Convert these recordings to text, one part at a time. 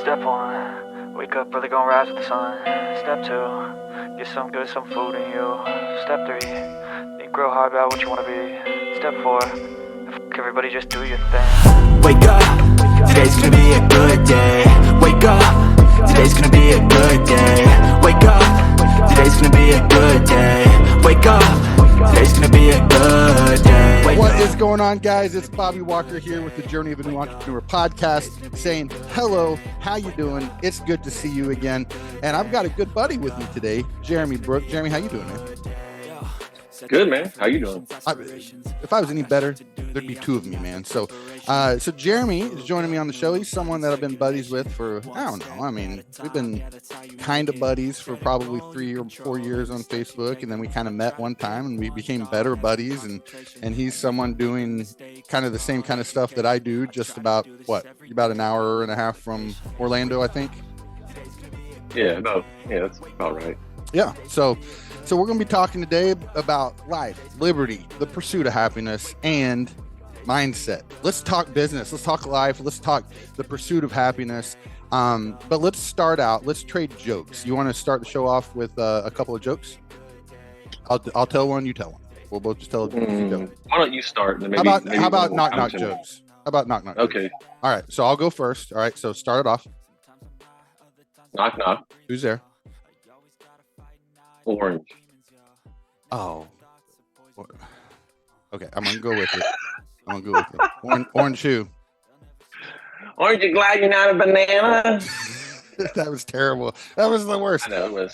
Step one, wake up early, gonna rise with the sun. Step two, get some good, some food in you. Step three, think real hard about what you wanna be. Step four, fuck everybody, just do your thing. Wake up, today's gonna be a good day. Wake up, today's gonna be a good day. Wake up, today's gonna be a good day. Wake up, today's gonna be a good day. What is going on, guys? It's Bobby Walker here with the Journey of a New Entrepreneur podcast, saying hello, how you doing? It's good to see you again. And I've got a good buddy with me today, Jeremy Brook. Jeremy, how you doing, man? Good, man. How you doing? If I was any better, there'd be two of me, man. So Jeremy is joining me on the show. He's someone that I've been buddies with for, I don't know. I mean, we've been kind of buddies for probably 3 or 4 years on Facebook. And then we kind of met one time and we became better buddies. And he's someone doing kind of the same kind of stuff that I do, just about an hour and a half from Orlando, I think. Yeah, that's about right. Yeah. So we're going to be talking today about life, liberty, the pursuit of happiness, and mindset. Let's talk business. Let's talk life. Let's talk the pursuit of happiness. But let's start out. Let's trade jokes. You want to start the show off with a couple of jokes? I'll tell one. You tell one. We'll both just tell a joke. Why don't you start? Then How about knock jokes? How about knock jokes? Okay. All right. So I'll go first. All right. So start it off. Knock knock. Who's there? Orange. Oh. Okay. I'm gonna go with it. Orange shoe. Aren't you glad you're not a banana? That was terrible. That was the worst. I know it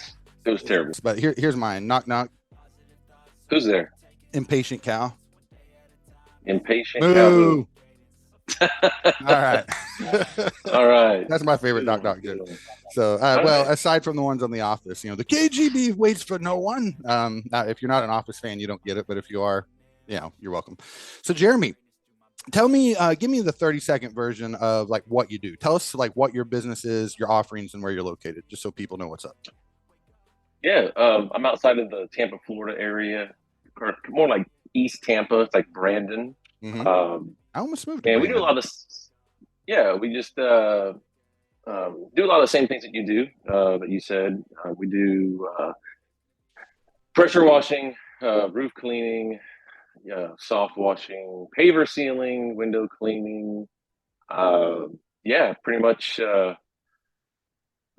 was terrible. But here's mine. Knock knock. Who's there? Impatient cow. Impatient Moo. All right. All right. That's my favorite knock knock joke. So, well, aside from the ones on The Office, the KGB waits for no one. If you're not an Office fan, you don't get it. But if you are, you're welcome. So, Jeremy, tell me, give me the 30-second version of like what you do. Tell us like what your business is, your offerings, and where you're located, just so people know what's up. Yeah, I'm outside of the Tampa, Florida area, or more like East Tampa. It's like Brandon. Mm-hmm. I almost moved. And we do a lot of, we just do a lot of the same things that you do, that you said. We do pressure washing, roof cleaning, soft washing, paver sealing, window cleaning. Pretty much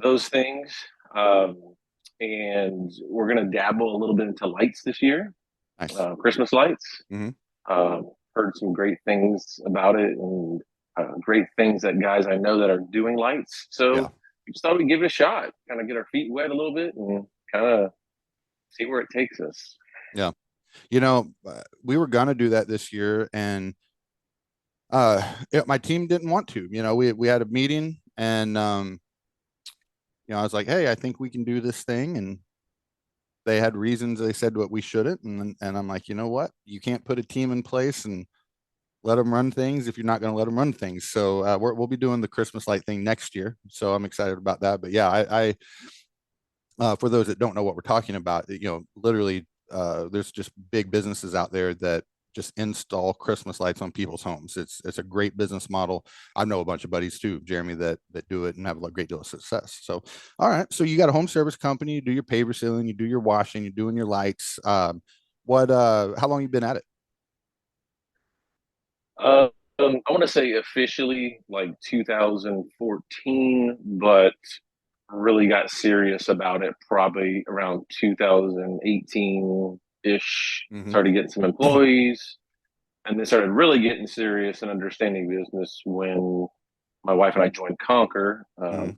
those things. And we're going to dabble a little bit into lights this year. Nice. Christmas lights. Mm-hmm. Heard some great things about it, and great things that guys I know that are doing lights. So we just thought we'd give it a shot, kind of get our feet wet a little bit and kind of see where it takes us. Yeah. We were going to do that this year, and my team didn't want to. We had a meeting, and I was like, hey, I think we can do this thing. And they had reasons. They said what we shouldn't. And I'm like, you know what? You can't put a team in place and let them run things if you're not going to let them run things. So we'll be doing the Christmas light thing next year. So I'm excited about that. But yeah, I for those that don't know what we're talking about, literally there's just big businesses out there that just install Christmas lights on people's homes. It's a great business model. I know a bunch of buddies too, Jeremy, that do it and have a great deal of success. So, all right. So you got a home service company, you do your paver sealing, you do your washing, you're doing your lights. How long you been at it? I want to say officially like 2014, but really got serious about it probably around 2018 ish. Mm-hmm. Started getting some employees, and then started really getting serious and understanding business when my wife and I joined Conquer,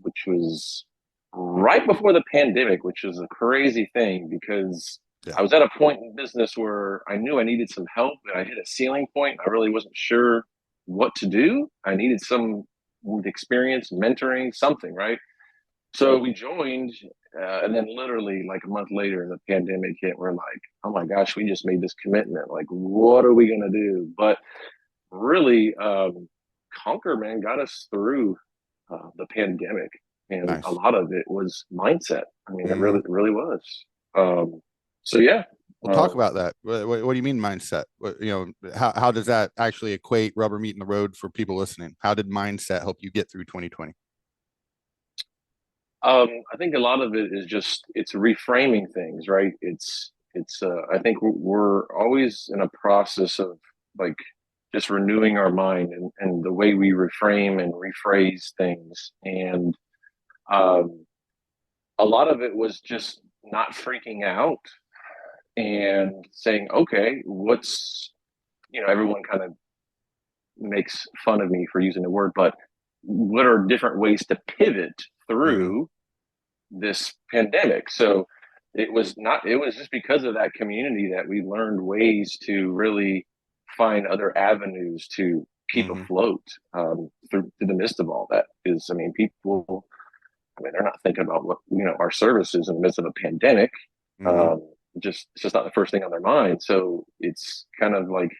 which was right before the pandemic, which was a crazy thing because I was at a point in business where I knew I needed some help, and I hit a ceiling point. I really wasn't sure what to do. I needed some experience, mentoring, something, right? So we joined, and then literally like a month later, the pandemic hit. We're like, oh my gosh, we just made this commitment. Like, what are we going to do? But really, Conquer, man, got us through the pandemic. And Nice. A lot of it was mindset. I mean, it really was. So, yeah. We'll talk about that. What do you mean mindset? How does that actually equate rubber meeting the road for people listening? How did mindset help you get through 2020? I think a lot of it is just it's reframing things, right? I think we're always in a process of like just renewing our mind and the way we reframe and rephrase things. And um, a lot of it was just not freaking out and saying, okay, everyone kind of makes fun of me for using the word, but what are different ways to pivot Mhm. through this pandemic? So it was just because of that community that we learned ways to really find other avenues to keep Mhm. afloat through the midst of all that. Is I mean, people, I mean, they're not thinking about what our services in the midst of a pandemic. Mhm. Um, it's just not the first thing on their mind. So it's kind of like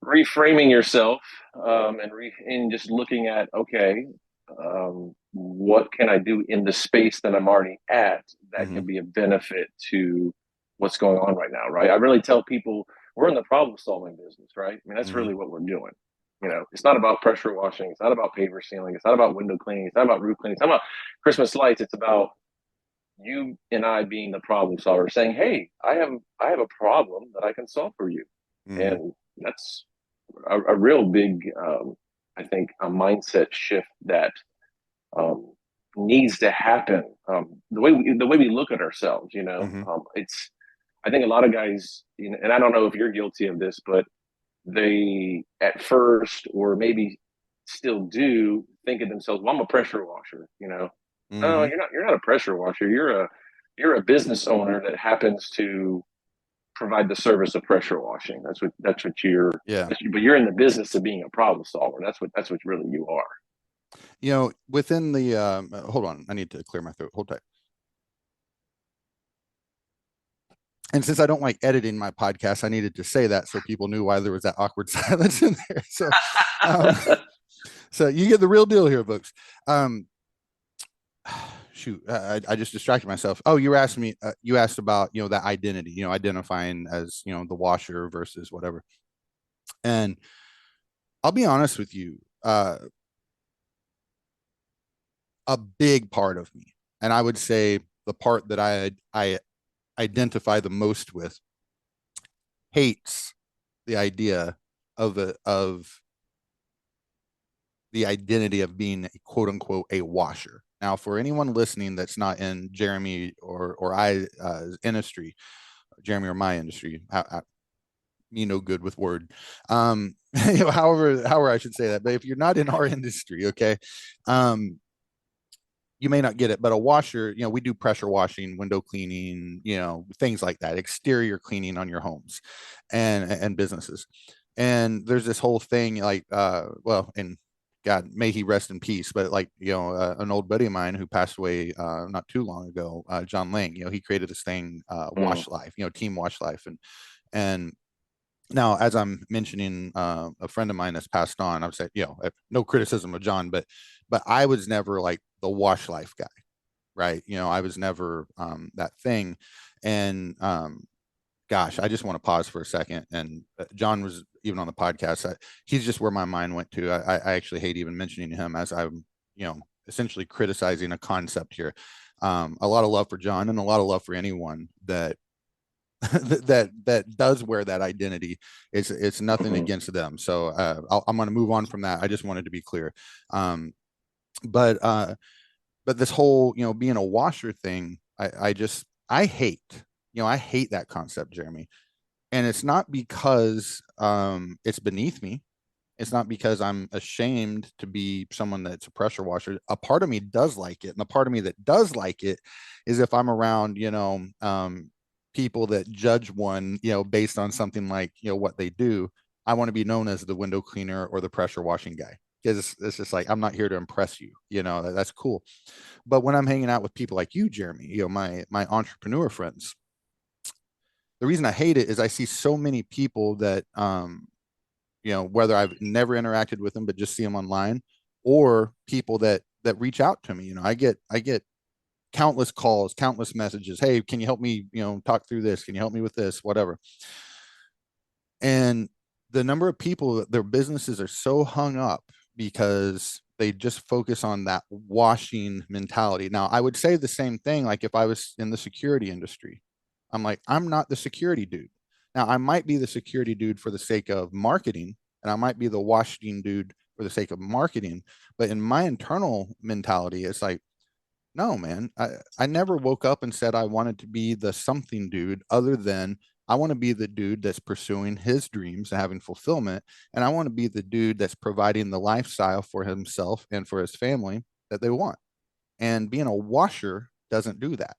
reframing yourself and just looking at, okay, what can I do in the space that I'm already at that can Mhm. be a benefit to what's going on right now, right? I really tell people we're in the problem solving business, right? I mean, that's Mhm. really what we're doing. It's not about pressure washing, it's not about paver sealing, it's not about window cleaning, it's not about roof cleaning, it's not about Christmas lights. It's about you and I being the problem solver, saying, "Hey, I have a problem that I can solve for you," Mhm. and that's a real big, I think, a mindset shift that um, needs to happen. The way we look at ourselves, Mhm. it's. I think a lot of guys, and I don't know if you're guilty of this, but they at first, or maybe still do, think of themselves, "Well, I'm a pressure washer," No, Mhm. you're not a pressure washer. You're a business owner that happens to provide the service of pressure washing. That's what Yeah. but you're in the business of being a problem solver. That's what really you are. Within the hold on, I need to clear my throat. Hold tight. And since I don't like editing my podcast, I needed to say that so people knew why there was that awkward silence in there. Um, so you get the real deal here, folks. Um, shoot, I just distracted myself. Oh, you asked about, that identity, identifying as, the washer versus whatever. And I'll be honest with you, a big part of me, and I would say the part that I identify the most with, hates the idea of the identity of being a quote unquote a washer. Now, for anyone listening that's not in Jeremy or I industry, Jeremy or my industry, me no good with word. However I should say that. But if you're not in our industry, okay, um, you may not get it, but a washer, we do pressure washing, window cleaning, things like that, exterior cleaning on your homes and businesses. And there's this whole thing like, well, and God, may he rest in peace. But like, an old buddy of mine who passed away not too long ago, John Lang, he created this thing, Mm. Wash Life, Team Wash Life. And now, as I'm mentioning, a friend of mine that's passed on, I would say, no criticism of John, but I was never like the Wash Life guy, right? I was never that thing. And gosh, I just want to pause for a second. And John was even on the podcast. He's just where my mind went to. I actually hate even mentioning him as I'm, essentially criticizing a concept here. A lot of love for John and a lot of love for anyone that that does wear that identity. It's nothing Mhm. against them. So I'm going to move on from that. I just wanted to be clear. Um, but this whole, being a washer thing, I hate, I hate that concept, Jeremy. And it's not because it's beneath me. It's not because I'm ashamed to be someone that's a pressure washer. A part of me does like it, and the part of me that does like it is if I'm around, people that judge one, based on something like, what they do. I want to be known as the window cleaner or the pressure washing guy, because it's just like, I'm not here to impress you. That's cool. But when I'm hanging out with people like you, Jeremy, my entrepreneur friends, the reason I hate it is I see so many people that whether I've never interacted with them but just see them online, or people that reach out to me. I get countless calls, countless messages. Hey, can you help me, talk through this? Can you help me with this? Whatever. And the number of people, their businesses are so hung up because they just focus on that washing mentality. Now, I would say the same thing, like if I was in the security industry, I'm like, I'm not the security dude. Now, I might be the security dude for the sake of marketing, and I might be the washing dude for the sake of marketing. But in my internal mentality, it's like, no, man, I never woke up and said I wanted to be the something dude other than I want to be the dude that's pursuing his dreams and having fulfillment. And I want to be the dude that's providing the lifestyle for himself and for his family that they want. And being a washer doesn't do that.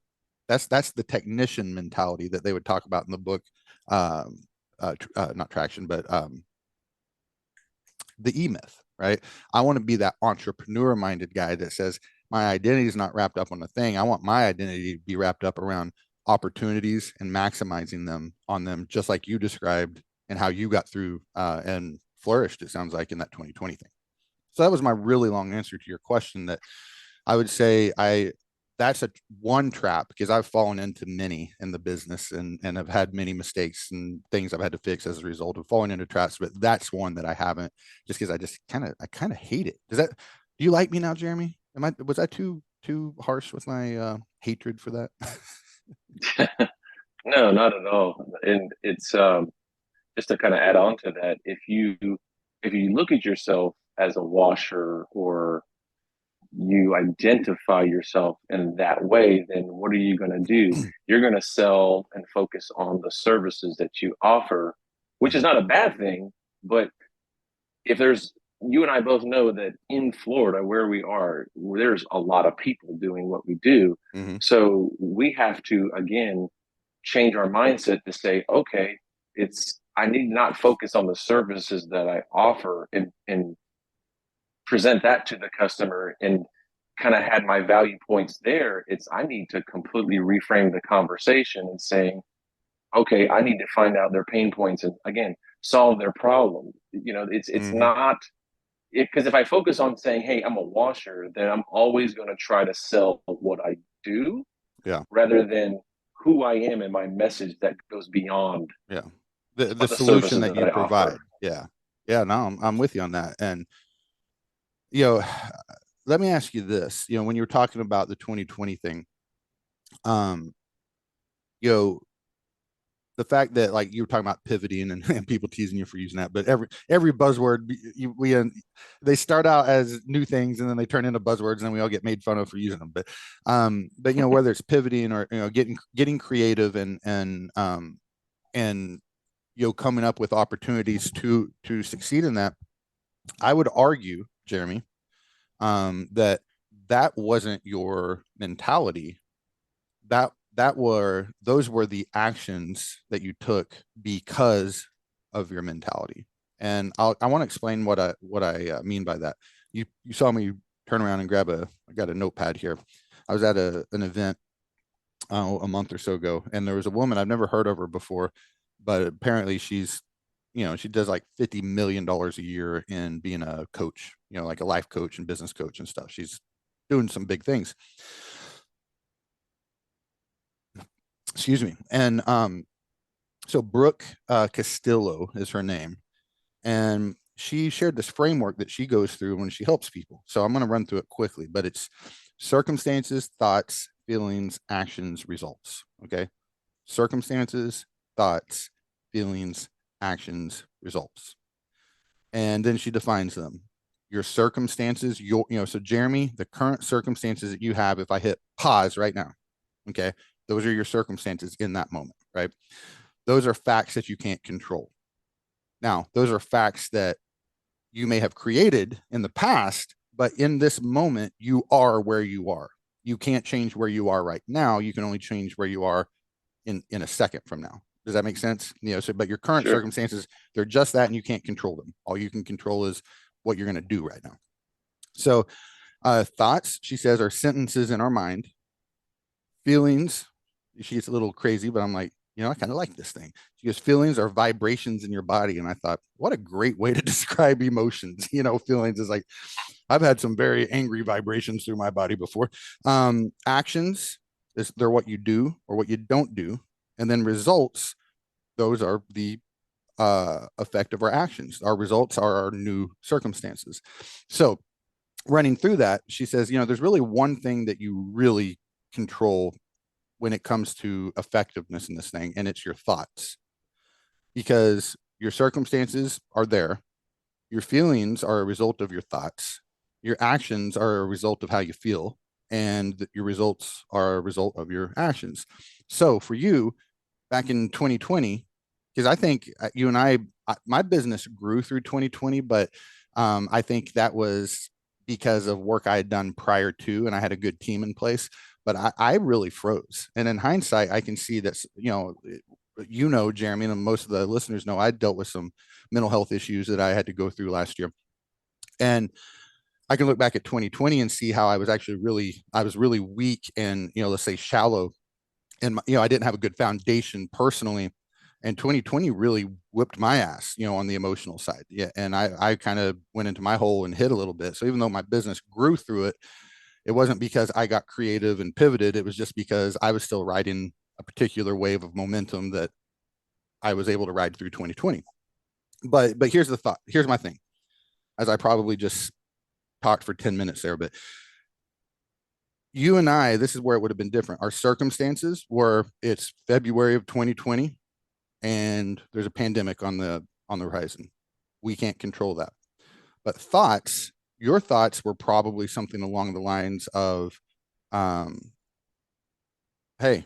That's the technician mentality that they would talk about in the book. Not traction, but the E-Myth, right? I want to be that entrepreneur minded guy that says my identity is not wrapped up on a thing. I want my identity to be wrapped up around opportunities and maximizing them on them, just like you described and how you got through and flourished, it sounds like, in that 2020 thing. So that was my really long answer to your question. That I would say that's a one trap, because I've fallen into many in the business and have had many mistakes and things I've had to fix as a result of falling into traps. But that's one that I haven't, just because I kind of hate it. Do you like me now, Jeremy? Was I too harsh with my hatred for that? No, not at all. And it's just to kind of add on to that, if you look at yourself as a washer, or you identify yourself in that way, then what are you going to do? You're going to sell and focus on the services that you offer, which is not a bad thing. But if you and I both know that in Florida, where we are, there's a lot of people doing what we do. Mm-hmm. So we have to, again, change our mindset to say, okay, I need to not focus on the services that I offer and present that to the customer and kind of had my value points there. I need to completely reframe the conversation and saying, okay, I need to find out their pain points and, again, solve their problem. It's Mm-hmm. not, because if I focus on saying, hey, I'm a washer, then I'm always going to try to sell what I do, Yeah, rather than who I am and my message that goes beyond the solution services that you I provide. offer. Yeah, no, I'm with you on that. And let me ask you this. When you were talking about the 2020 thing, um the fact that, like, you were talking about pivoting and people teasing you for using that, but every buzzword they start out as new things and then they turn into buzzwords and then we all get made fun of for using them. But whether it's pivoting or getting creative and coming up with opportunities to succeed in that, I would argue, Jeremy, that wasn't your mentality. Those were the actions that you took because of your mentality. And I want to explain what I mean by that. You saw me turn around and I got a notepad here. I was at an event a month or so ago, and there was a woman, I've never heard of her before, but apparently she does like $50 million a year in being a coach, like a life coach and business coach and stuff. She's doing some big things. Excuse me. And so Brooke Castillo is her name. And she shared this framework that she goes through when she helps people. So I'm going to run through it quickly, but it's circumstances, thoughts, feelings, actions, results. Okay. Circumstances, thoughts, feelings, actions, results. And then she defines them. Your circumstances, so Jeremy, the current circumstances that you have, if I hit pause right now, okay, those are your circumstances in that moment, right? Those are facts that you can't control. Now, those are facts that you may have created in the past, but in this moment, you are where you are. You can't change where you are right now. You can only change where you are in a second from now. Does that make sense? But your current circumstances, they're just that, and you can't control them. All you can control is what you're going to do right now. So thoughts, she says, are sentences in our mind. Feelings, she gets a little crazy, but I'm like, I kind of like this thing. She goes, feelings are vibrations in your body. And I thought, what a great way to describe emotions. Feelings is like, I've had some very angry vibrations through my body before. Actions, they're what you do or what you don't do. And then results, those are the effect of our actions. Our results are our new circumstances. So running through that, she says, there's really one thing that you really control when it comes to effectiveness in this thing, and it's your thoughts. Because your circumstances are there, your feelings are a result of your thoughts, your actions are a result of how you feel, and your results are a result of your actions. So for you, back in 2020, because I think you and my business grew through 2020, but I think that was because of work I had done prior to, and I had a good team in place. But I really froze. And in hindsight, I can see that, Jeremy, and most of the listeners know, I dealt with some mental health issues that I had to go through last year. And I can look back at 2020 and see how I was actually really weak and, let's say shallow. And, I didn't have a good foundation personally. And 2020 really whipped my ass, on the emotional side. Yeah. And I kind of went into my hole and hid a little bit. So even though my business grew through it, it wasn't because I got creative and pivoted. It was just because I was still riding a particular wave of momentum that I was able to ride through 2020. But here's the thought. Here's my thing. As I probably just talked for 10 minutes there, but you and I, this is where it would have been different. Our circumstances were, it's February of 2020 and there's a pandemic on the horizon. We can't control that. But your thoughts were probably something along the lines of, hey,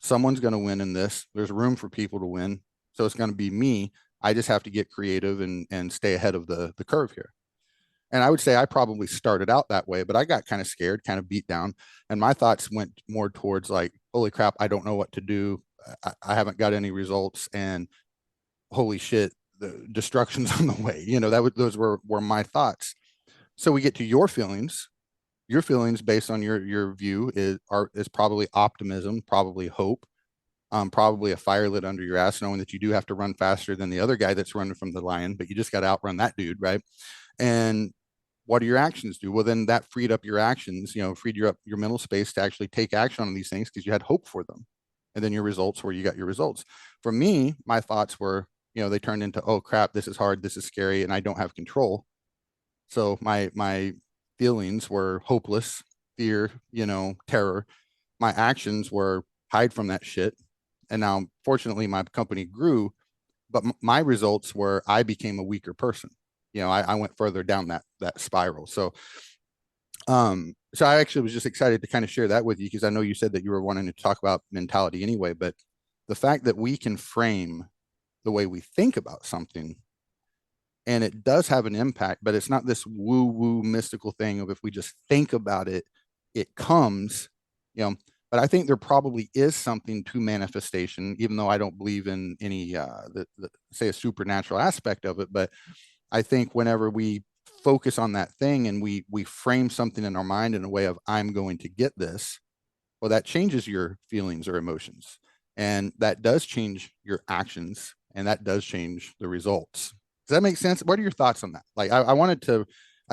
someone's going to win in this. There's room for people to win. So it's going to be me. I just have to get creative and stay ahead of the curve here. And I would say I probably started out that way, but I got kind of scared, kind of beat down. And my thoughts went more towards like, holy crap, I don't know what to do. I haven't got any results, and holy shit, the destruction's on the way. Those were my thoughts. So we get to your feelings. Your feelings, based on your view, is probably optimism, probably hope, probably a fire lit under your ass, knowing that you do have to run faster than the other guy that's running from the lion, but you just got to outrun that dude, right? And what do your actions do? Well, then that freed up your actions, freed up your mental space to actually take action on these things because you had hope for them. And then your results were, you got your results. For me, my thoughts were, they turned into, oh crap, this is hard, this is scary, and I don't have control. So my feelings were hopeless, fear, terror. My actions were hide from that shit. And now, fortunately, my company grew, but my results were I became a weaker person. I went further down that spiral. So I actually was just excited to kind of share that with you, because I know you said that you were wanting to talk about mentality anyway, but the fact that we can frame the way we think about something, and it does have an impact, but it's not this woo woo mystical thing of if we just think about it, it comes, but I think there probably is something to manifestation, even though I don't believe in any, say a supernatural aspect of it. But I think whenever we focus on that thing and we frame something in our mind in a way of, I'm going to get this, well, that changes your feelings or emotions. And that does change your actions, and that does change the results. Does that make sense? What are your thoughts on that? Like, I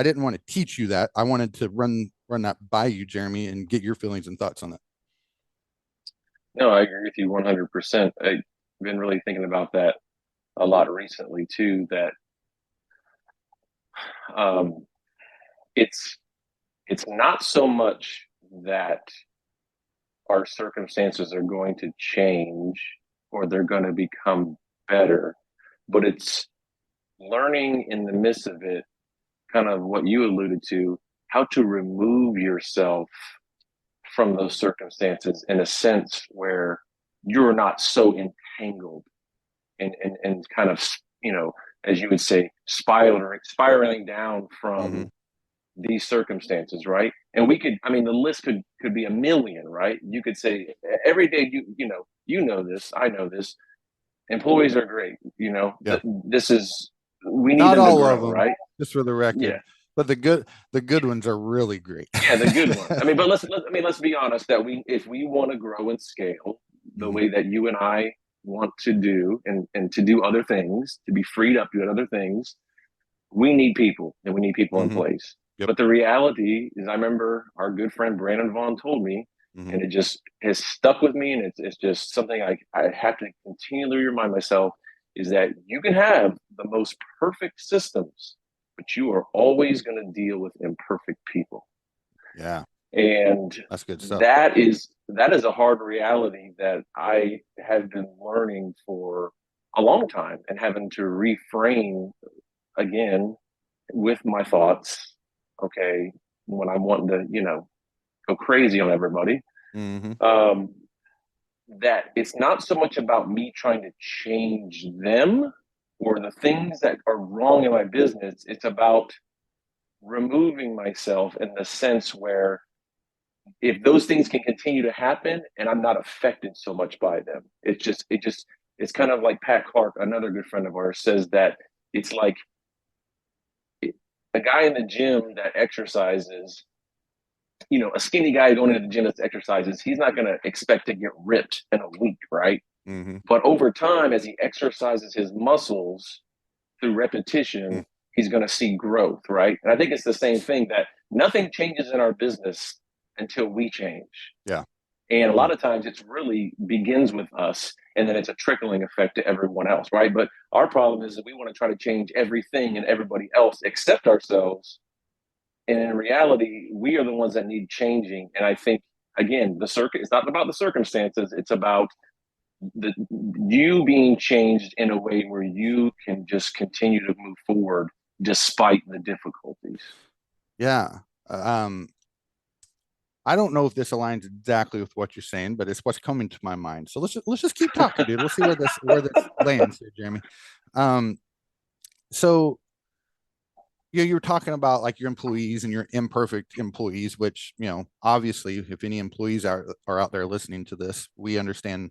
didn't want to teach you that. I wanted to run that by you, Jeremy, and get your feelings and thoughts on that. No, I agree with you 100%. I've been really thinking about that a lot recently too, that it's not so much that our circumstances are going to change or they're going to become better, but it's learning in the midst of it, kind of what you alluded to, how to remove yourself from those circumstances in a sense where you're not so entangled and kind of, as you would say, spiraling down from these circumstances, right? And the list could be a million, right? You could say every day, you know this, I know this. Employees are great, this is, we need not them all to grow, of them, right? just for the record. Yeah. But the good ones are really great. Yeah, the good ones. But let's be honest that if we want to grow and scale the way that you and I want to do, and to do other things, to be freed up doing other things, we need people, and we need people in place. Yep. But the reality is, I remember our good friend Brandon Vaughn told me, and it just has stuck with me, and it's just something I have to continually remind myself, is that you can have the most perfect systems, but you are always going to deal with imperfect people. Yeah. And That's good stuff. that is a hard reality that I have been learning for a long time and having to reframe again with my thoughts. Okay, when I'm wanting to, go crazy on everybody. Mm-hmm. That it's not so much about me trying to change them or the things that are wrong in my business. It's about removing myself in the sense where if those things can continue to happen and I'm not affected so much by them, it's kind of like Pat Clark, another good friend of ours, says that it's like a guy in the gym that exercises, a skinny guy going into the gym that exercises, he's not going to expect to get ripped in a week, right? Mm-hmm. But over time, as he exercises his muscles through repetition, he's going to see growth, right? And I think it's the same thing, that nothing changes in our business until we change. Yeah. And a lot of times it's really begins with us, and then it's a trickling effect to everyone else, right? But our problem is that we want to try to change everything and everybody else except ourselves. And in reality, we are the ones that need changing. And I think, again, it's not about the circumstances. It's about you being changed in a way where you can just continue to move forward despite the difficulties. Yeah. I don't know if this aligns exactly with what you're saying, but it's what's coming to my mind. So let's just keep talking, dude. We'll see where this lands here, Jeremy. So you were talking about like your employees and your imperfect employees, which, obviously if any employees are out there listening to this, we understand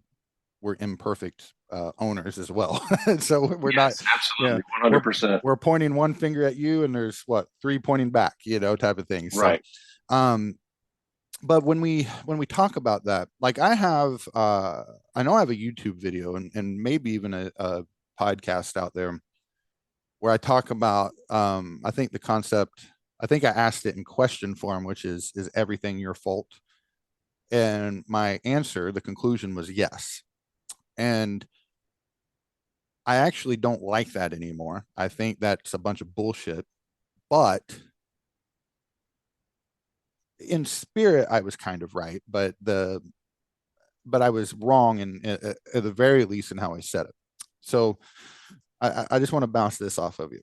we're imperfect owners as well. So we're not absolutely 100%. We're pointing one finger at you and there's three pointing back, type of thing. Right. So, but when we talk about that, like I know I have a YouTube video and maybe even a podcast out there where I talk about, I think the concept, I think I asked it in question form, which is everything your fault? And my answer, the conclusion was yes. And I actually don't like that anymore. I think that's a bunch of bullshit, but in spirit, I was kind of right, but I was wrong at the very least in how I said it. So I just want to bounce this off of you.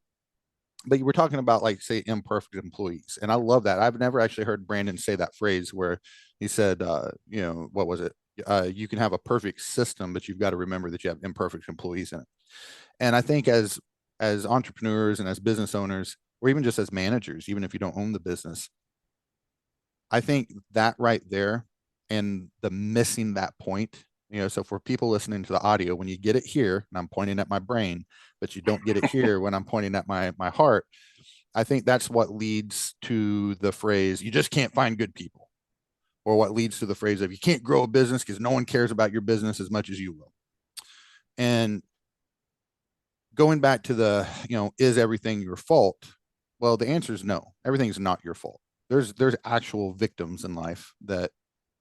But you were talking about, like, say, imperfect employees. And I love that. I've never actually heard Brandon say that phrase where he said, what was it? You can have a perfect system, but you've got to remember that you have imperfect employees in it. And I think as entrepreneurs and as business owners, or even just as managers, even if you don't own the business, I think that right there and the missing that point, so for people listening to the audio, when you get it here, and I'm pointing at my brain, but you don't get it here when I'm pointing at my heart, I think that's what leads to the phrase, you just can't find good people, or what leads to the phrase of you can't grow a business because no one cares about your business as much as you will. And going back to the, is everything your fault? Well, the answer is no. Everything's not your fault. There's actual victims in life that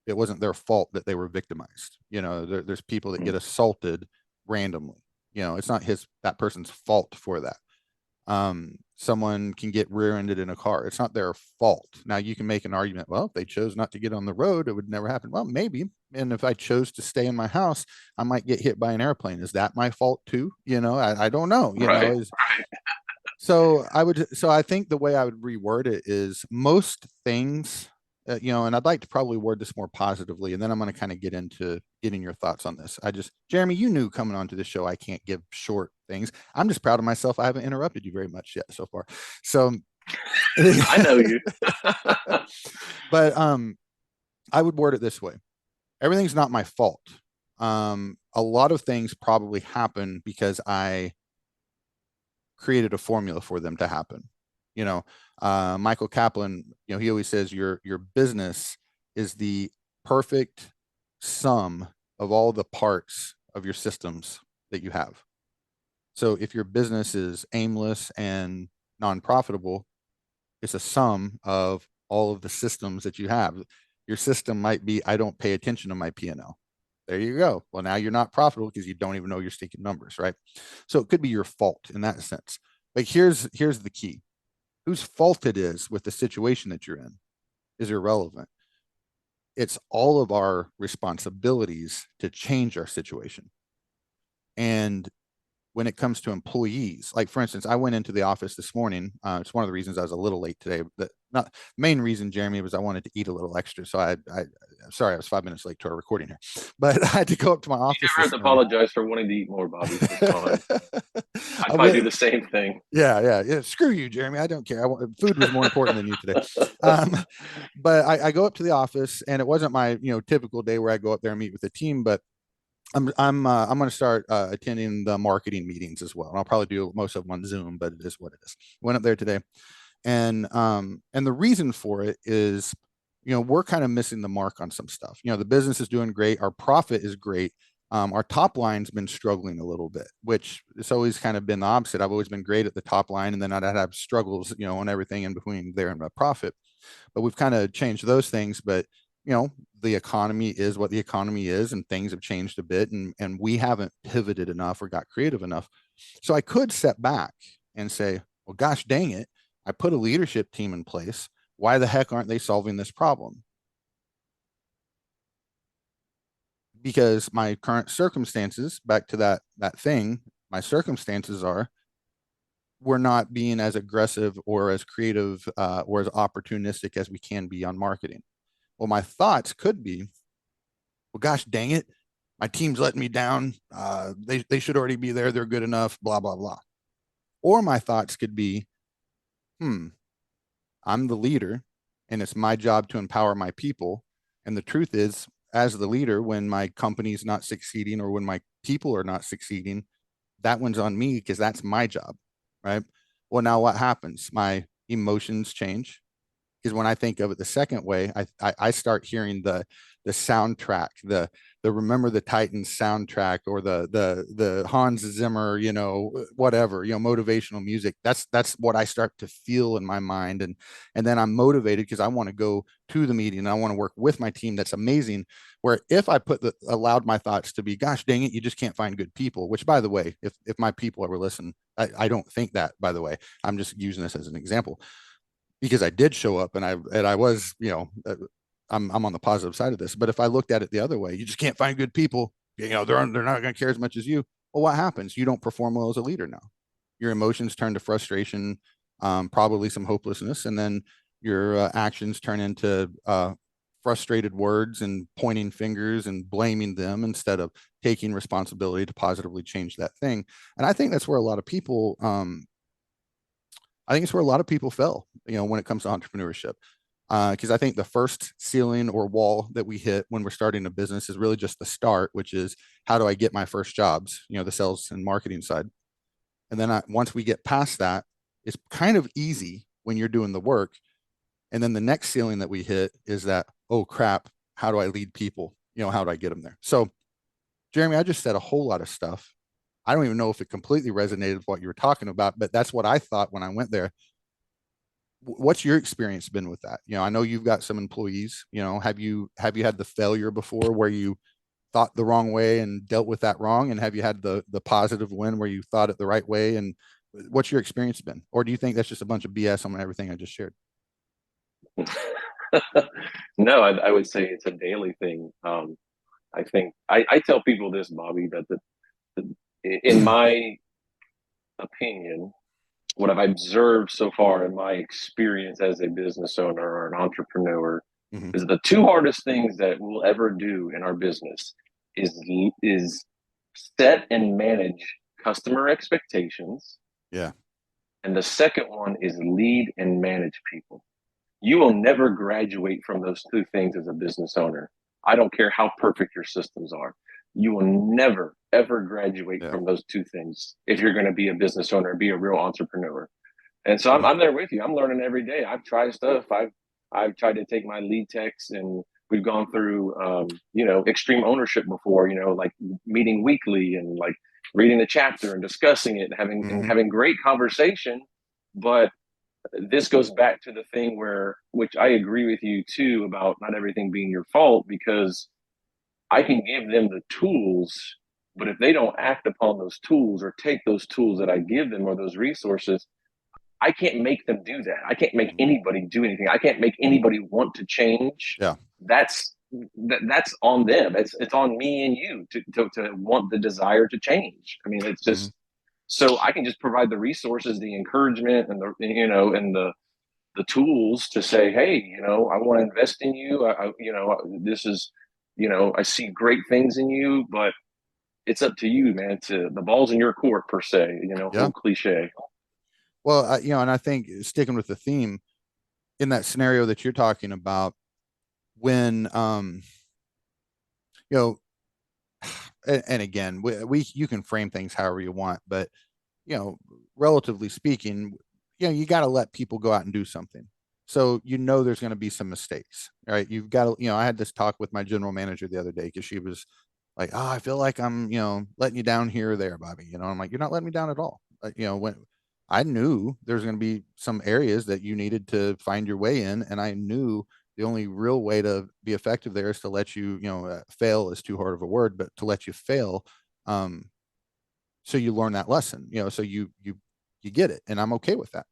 it wasn't their fault that they were victimized. There's people that get assaulted randomly. It's not that person's fault for that. Someone can get rear-ended in a car. It's not their fault. Now you can make an argument, well, if they chose not to get on the road, it would never happen. Well, maybe. And if I chose to stay in my house, I might get hit by an airplane. Is that my fault too? I don't know. Right. So I think the way I would reword it is most things, and I'd like to probably word this more positively, and then I'm going to kind of get into getting your thoughts on this. Jeremy, you knew coming onto the show, I can't give short things. I'm just proud of myself. I haven't interrupted you very much yet so far. So I know you. But I would word it this way. Everything's not my fault. A lot of things probably happen because I created a formula for them to happen. Michael Kaplan, he always says your business is the perfect sum of all the parts of your systems that you have. So if your business is aimless and non-profitable, it's a sum of all of the systems that you have. Your system might be, I don't pay attention to my P&L. There you go. Well, now you're not profitable because you don't even know your stinking numbers, right? So it could be your fault in that sense. But here's the key. Whose fault it is with the situation that you're in is irrelevant. It's all of our responsibilities to change our situation. And when it comes to employees, like for instance, I went into the office this morning. It's one of the reasons I was a little late today. The not main reason, Jeremy, was I wanted to eat a little extra. So sorry, I was 5 minutes late to our recording here, but I had to go up to my office. You never have to apologize for wanting to eat more, Bobby. It's fine. I'd probably do the same thing. Yeah. Screw you, Jeremy. I don't care. Food was more important than you today. But I go up to the office, and it wasn't my typical day where I go up there and meet with the team, but I'm going to start attending the marketing meetings as well. And I'll probably do most of them on Zoom, but it is what it is. Went up there today, and the reason for it is, we're kind of missing the mark on some stuff. The business is doing great, our profit is great. Our top line's been struggling a little bit, which it's always kind of been the opposite. I've always been great at the top line, and then I'd have struggles, on everything in between there and my profit. But we've kind of changed those things. But the economy is what the economy is, and things have changed a bit, and we haven't pivoted enough or got creative enough. So I could step back and say, well, gosh dang it, I put a leadership team in place. Why the heck aren't they solving this problem? Because my current circumstances, back to that thing, my circumstances are we're not being as aggressive or as creative or as opportunistic as we can be on marketing. Well, my thoughts could be, well, gosh dang it, my team's letting me down. They should already be there. They're good enough, blah, blah, blah. Or my thoughts could be, I'm the leader, and it's my job to empower my people. And the truth is, as the leader, when my company's not succeeding or when my people are not succeeding, that one's on me because that's my job, right? Well, now what happens? My emotions change, because when I think of it the second way, I start hearing the soundtrack, the Remember the Titans soundtrack, or the Hans Zimmer, whatever, motivational music. That's what I start to feel in my mind, and then I'm motivated because I want to go to the meeting and I want to work with my team. That's amazing. Where if I allowed my thoughts to be, gosh dang it, you just can't find good people. Which, by the way, if my people ever listen, I don't think that. By the way, I'm just using this as an example, because I did show up and I was, I'm on the positive side of this. But if I looked at it the other way, you just can't find good people, they're not going to care as much as you. Well, what happens? You don't perform well as a leader now. Your emotions turn to frustration, probably some hopelessness, and then your actions turn into frustrated words and pointing fingers and blaming them instead of taking responsibility to positively change that thing. And I think that's where a lot of people fail, when it comes to entrepreneurship. Because I think the first ceiling or wall that we hit when we're starting a business is really just the start, which is, how do I get my first jobs, the sales and marketing side. And then once we get past that, it's kind of easy when you're doing the work. And then the next ceiling that we hit is that, oh crap, how do I lead people? How do I get them there? So, Jeremy, I just said a whole lot of stuff. I don't even know if it completely resonated with what you were talking about, but that's what I thought when I went there. What's your experience been with that? I know you've got some employees, have you had the failure before where you thought the wrong way and dealt with that wrong? And have you had the positive win where you thought it the right way? And what's your experience been? Or do you think that's just a bunch of BS on everything I just shared? No, I would say it's a daily thing. I think I tell people this, Bobby, that in my opinion, what I've observed so far in my experience as a business owner or an entrepreneur, is the two hardest things that we'll ever do in our business is set and manage customer expectations. Yeah. And the second one is lead and manage people. You will never graduate from those two things as a business owner. I don't care how perfect your systems are. You will never, ever graduate from those two things if you're going to be a business owner and be a real entrepreneur. And so I'm there with you. I'm learning every day. I've tried stuff. I've tried to take my lead techs, and we've gone through, extreme ownership before, like meeting weekly and like reading a chapter and discussing it and having great conversation. But this goes back to the thing which I agree with you too, about not everything being your fault, because I can give them the tools, but if they don't act upon those tools or take those tools that I give them or those resources, I can't make them do that. I can't make anybody do anything. I can't make anybody want to change. Yeah. That's on them. It's on me and you to want the desire to change. I mean, it's just so I can just provide the resources, the encouragement, and the tools to say, hey, I want to invest in you. This is, I see great things in you, but it's up to you, man. To the ball's in your court, per se. Yeah. Old cliche. Well, and I think sticking with the theme in that scenario that you're talking about, when and again, you can frame things however you want, but relatively speaking, you got to let people go out and do something. So there's going to be some mistakes, right? You've got to, I had this talk with my general manager the other day because she was like, "Oh, I feel like I'm, letting you down here or there, Bobby." I'm like, "You're not letting me down at all." When I knew there's going to be some areas that you needed to find your way in, and I knew the only real way to be effective there is to let you, fail is too hard of a word, but to let you fail, so you learn that lesson, so you get it, and I'm okay with that.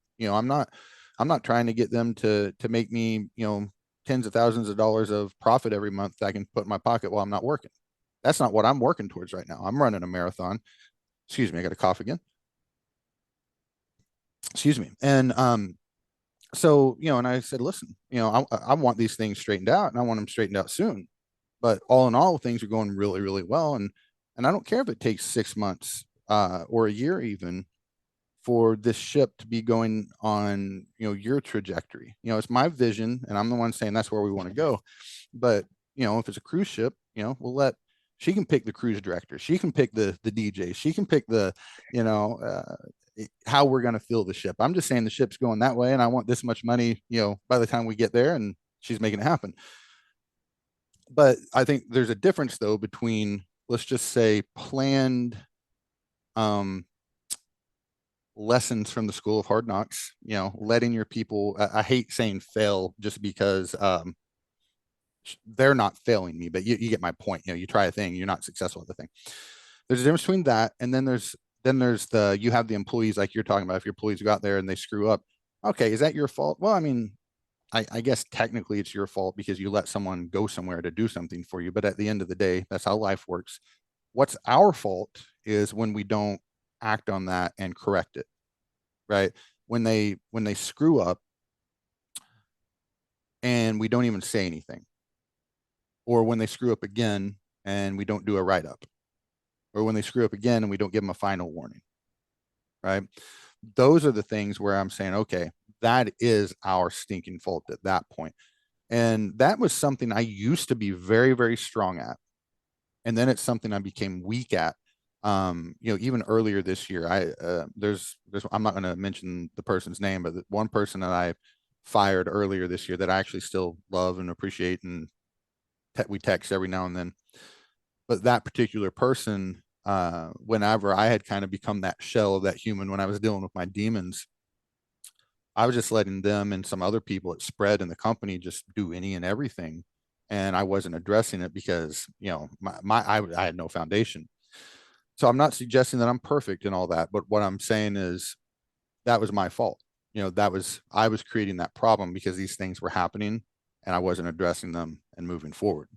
I'm not trying to get them to make me, tens of thousands of dollars of profit every month that I can put in my pocket while I'm not working. That's not what I'm working towards right now. I'm running a marathon. Excuse me, I got a cough again. Excuse me. And so, and I said, listen, I want these things straightened out, and I want them straightened out soon. But all in all, things are going really, really well. And I don't care if it takes 6 months or a year even for this ship to be going on, your trajectory. It's my vision, and I'm the one saying that's where we want to go. But, if it's a cruise ship, she can pick the cruise director. She can pick the DJ. She can pick the, how we're going to fill the ship. I'm just saying the ship's going that way, and I want this much money, by the time we get there, and she's making it happen. But I think there's a difference though between, let's just say, planned lessons from the school of hard knocks, letting your people, I hate saying fail just because they're not failing me, but you get my point. You try a thing, you're not successful at the thing. There's a difference between that, and then there's you have the employees like you're talking about. If your employees go out there and they screw up, okay, is that your fault? Well, I mean, I guess technically it's your fault because you let someone go somewhere to do something for you. But at the end of the day, that's how life works. What's our fault is when we don't act on that and correct it, right? When they screw up and we don't even say anything, or when they screw up again and we don't do a write-up, or when they screw up again and we don't give them a final warning, right? Those are the things where I'm saying, okay, that is our stinking fault at that point. And that was something I used to be very, very strong at. And then it's something I became weak at. Even earlier this year, I'm not going to mention the person's name, but one person that I fired earlier this year that I actually still love and appreciate, and we text every now and then. But that particular person, whenever I had kind of become that shell of that human when I was dealing with my demons, I was just letting them and some other people at Spread in the company just do any and everything. And I wasn't addressing it because, I had no foundation. So I'm not suggesting that I'm perfect and all that, but what I'm saying is that was my fault. I was creating that problem because these things were happening and I wasn't addressing them and moving forward.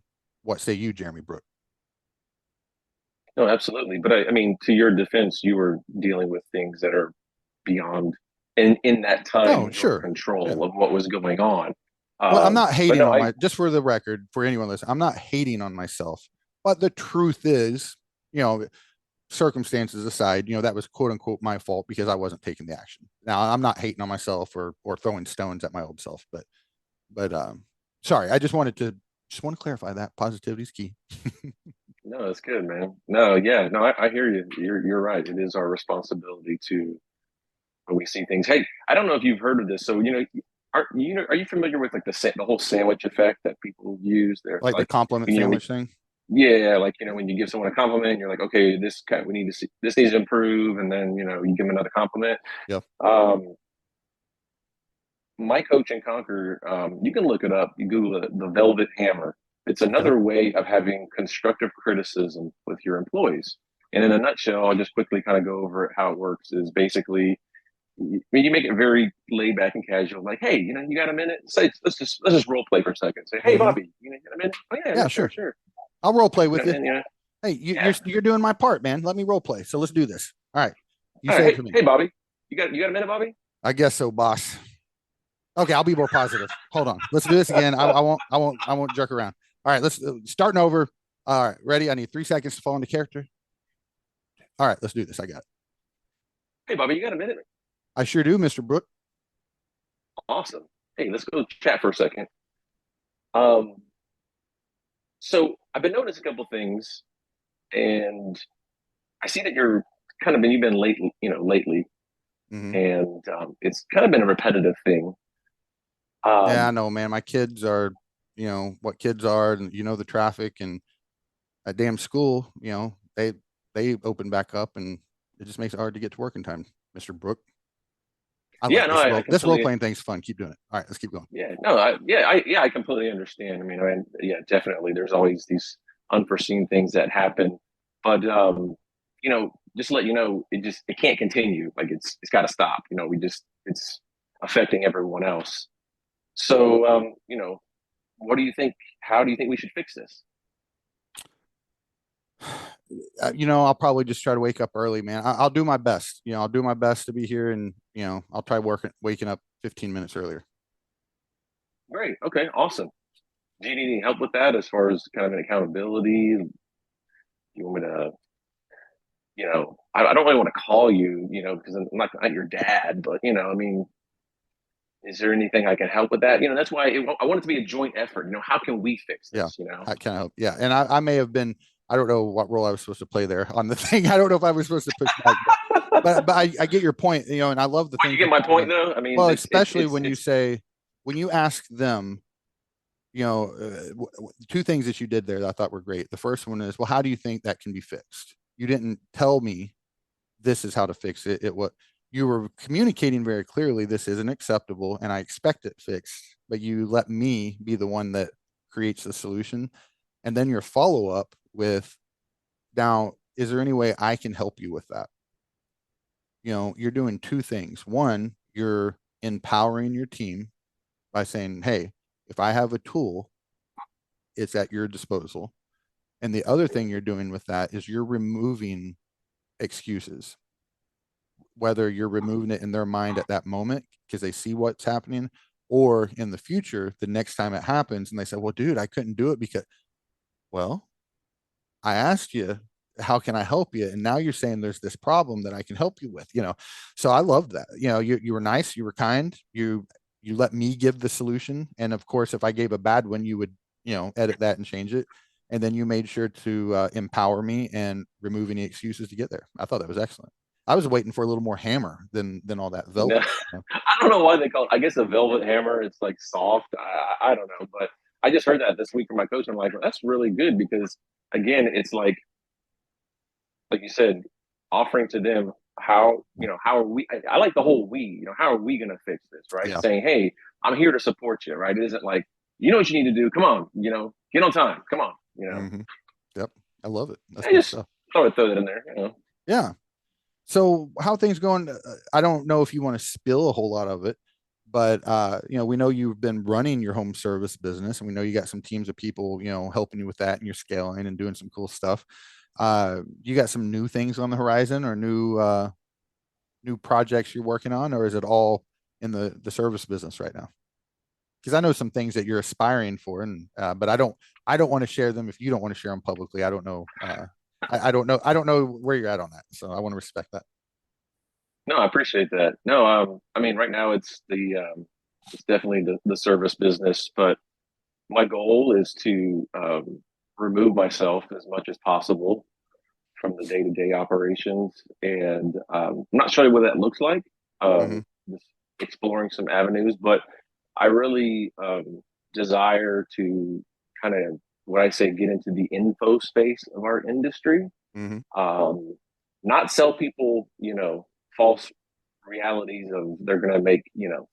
What say you, Jeremy Brook? No, absolutely. But I mean, to your defense, you were dealing with things that are beyond in that time sure. control of what was going on. Well, I'm not hating on just for the record, for anyone listening, I'm not hating on myself, but the truth is, circumstances aside, that was quote unquote my fault because I wasn't taking the action. Now I'm not hating on myself or throwing stones at my old self, but sorry, I just want to clarify that positivity is key. No, that's good, man. No, yeah, no, I hear you. You're right. It is our responsibility to, when we see things. Hey, I don't know if you've heard of this. So, are you familiar with like the whole sandwich effect that people use? There, like the compliment sandwich thing. Yeah, like when you give someone a compliment, you're like, okay, this needs to improve, and then you give them another compliment. Yeah. My coach in Conquer, you can look it up. You Google it, the Velvet Hammer. It's another way of having constructive criticism with your employees. And in a nutshell, I'll just quickly kind of go over how it works. Is basically you make it very laid back and casual, like, hey, you got a minute? Say, let's just role play for a second. Say, hey, Mhm. Bobby, you got a minute? Oh yeah, Yeah, sure, sure. sure. I'll role play with you. And, Hey, Yeah. you're doing my part, man. Let me role play. So let's do this. All right. You all say right, it to me. hey, Bobby, you got a minute, Bobby? I guess so, boss. Okay, I'll be more positive. Hold on. Let's do this again. I won't jerk around. All right, let's starting over. All right, ready? I need 3 seconds to fall into character. All right, let's do this. I got it. Hey, Bobby, you got a minute? I sure do, Mr. Brook. Awesome. Hey, let's go chat for a second. Um, so I've been noticing a couple things, and I see that you've been lately, Mhm. and it's kind of been a repetitive thing. Yeah, I Um, know, man. My kids are, what kids are, and the traffic and at damn school, they open back up, and it just makes it hard to get to work in time, Mr. Brook. I yeah, like no, this I this role completely, playing thing's fun. Keep doing it. All right, let's keep going. yeah, no, I completely understand. Yeah, definitely. There's always these unforeseen things that happen, but just to let you know, it can't continue. Like it's got to stop. It's affecting everyone else. So, what do you think? How do you think we should fix this? I'll probably just try to wake up early, man. I'll do my best. I'll do my best to be here, and I'll try waking up 15 minutes earlier. Great. Okay. Awesome. Do you need any help with that as far as kind of an accountability? You want me to, I don't really want to call you, because I'm not your dad, but, is there anything I can help with that? That's why I want it to be a joint effort. How can we fix Yeah, this? I can help. Yeah, and I may have been. I don't know what role I was supposed to play there on the thing. I don't know if I was supposed to push back, but I get your point. And I love the Well, thing. you get my point, though. I mean, Well, especially it's when you say when you ask them, two things that you did there that I thought were great. The first one is, well, how do you think that can be fixed? You didn't tell me this is how to fix it. What you were communicating very clearly, this isn't acceptable and I expect it fixed, but you let me be the one that creates the solution. And then your follow up with, now, is there any way I can help you with that? You're doing two things. One, you're empowering your team by saying, hey, if I have a tool, it's at your disposal. And the other thing you're doing with that is you're removing excuses, whether you're removing it in their mind at that moment because they see what's happening, or in the future, the next time it happens and they say, well, dude, I couldn't do it because, well, I asked you, how can I help you? And now you're saying there's this problem that I can help you with, So I love that. You were nice, you were kind, you let me give the solution. And of course, if I gave a bad one, you would, edit that and change it. And then you made sure to empower me and remove any excuses to get there. I thought that was excellent. I was waiting for a little more hammer than all that no, velvet. I don't know why they call it. I guess a velvet hammer. It's like soft. I don't know, but I just heard that this week from my coach. And I'm like, well, that's really good because again, it's like you said, offering to them how are we? I like the whole we. How are we going to fix this? Right? Yeah. Saying, hey, I'm here to support you. Right? It isn't like what you need to do. Come on. Get on time. Come on. Mm-hmm. Yep. I love it. That's I good just stuff. throw that in there. Yeah. So how things going? I don't know if you want to spill a whole lot of it, but we know you've been running your home service business, and we know you got some teams of people, helping you with that, and you're scaling and doing some cool stuff. You got some new things on the horizon, or new projects you're working on, or is it all in the service business right now? Because I know some things that you're aspiring for, and but I don't want to share them if you don't want to share them publicly. I don't know. I don't know where you're at on that, so I want to respect that. No, I appreciate that. No, I mean, right now it's definitely the service business, but my goal is to remove myself as much as possible from the day to day operations, and I'm not sure what that looks like. Hmm. Just exploring some avenues, but I really desire to kind of what I say get into the info space of our industry. Hmm. Not sell people, false realities of they're going to make,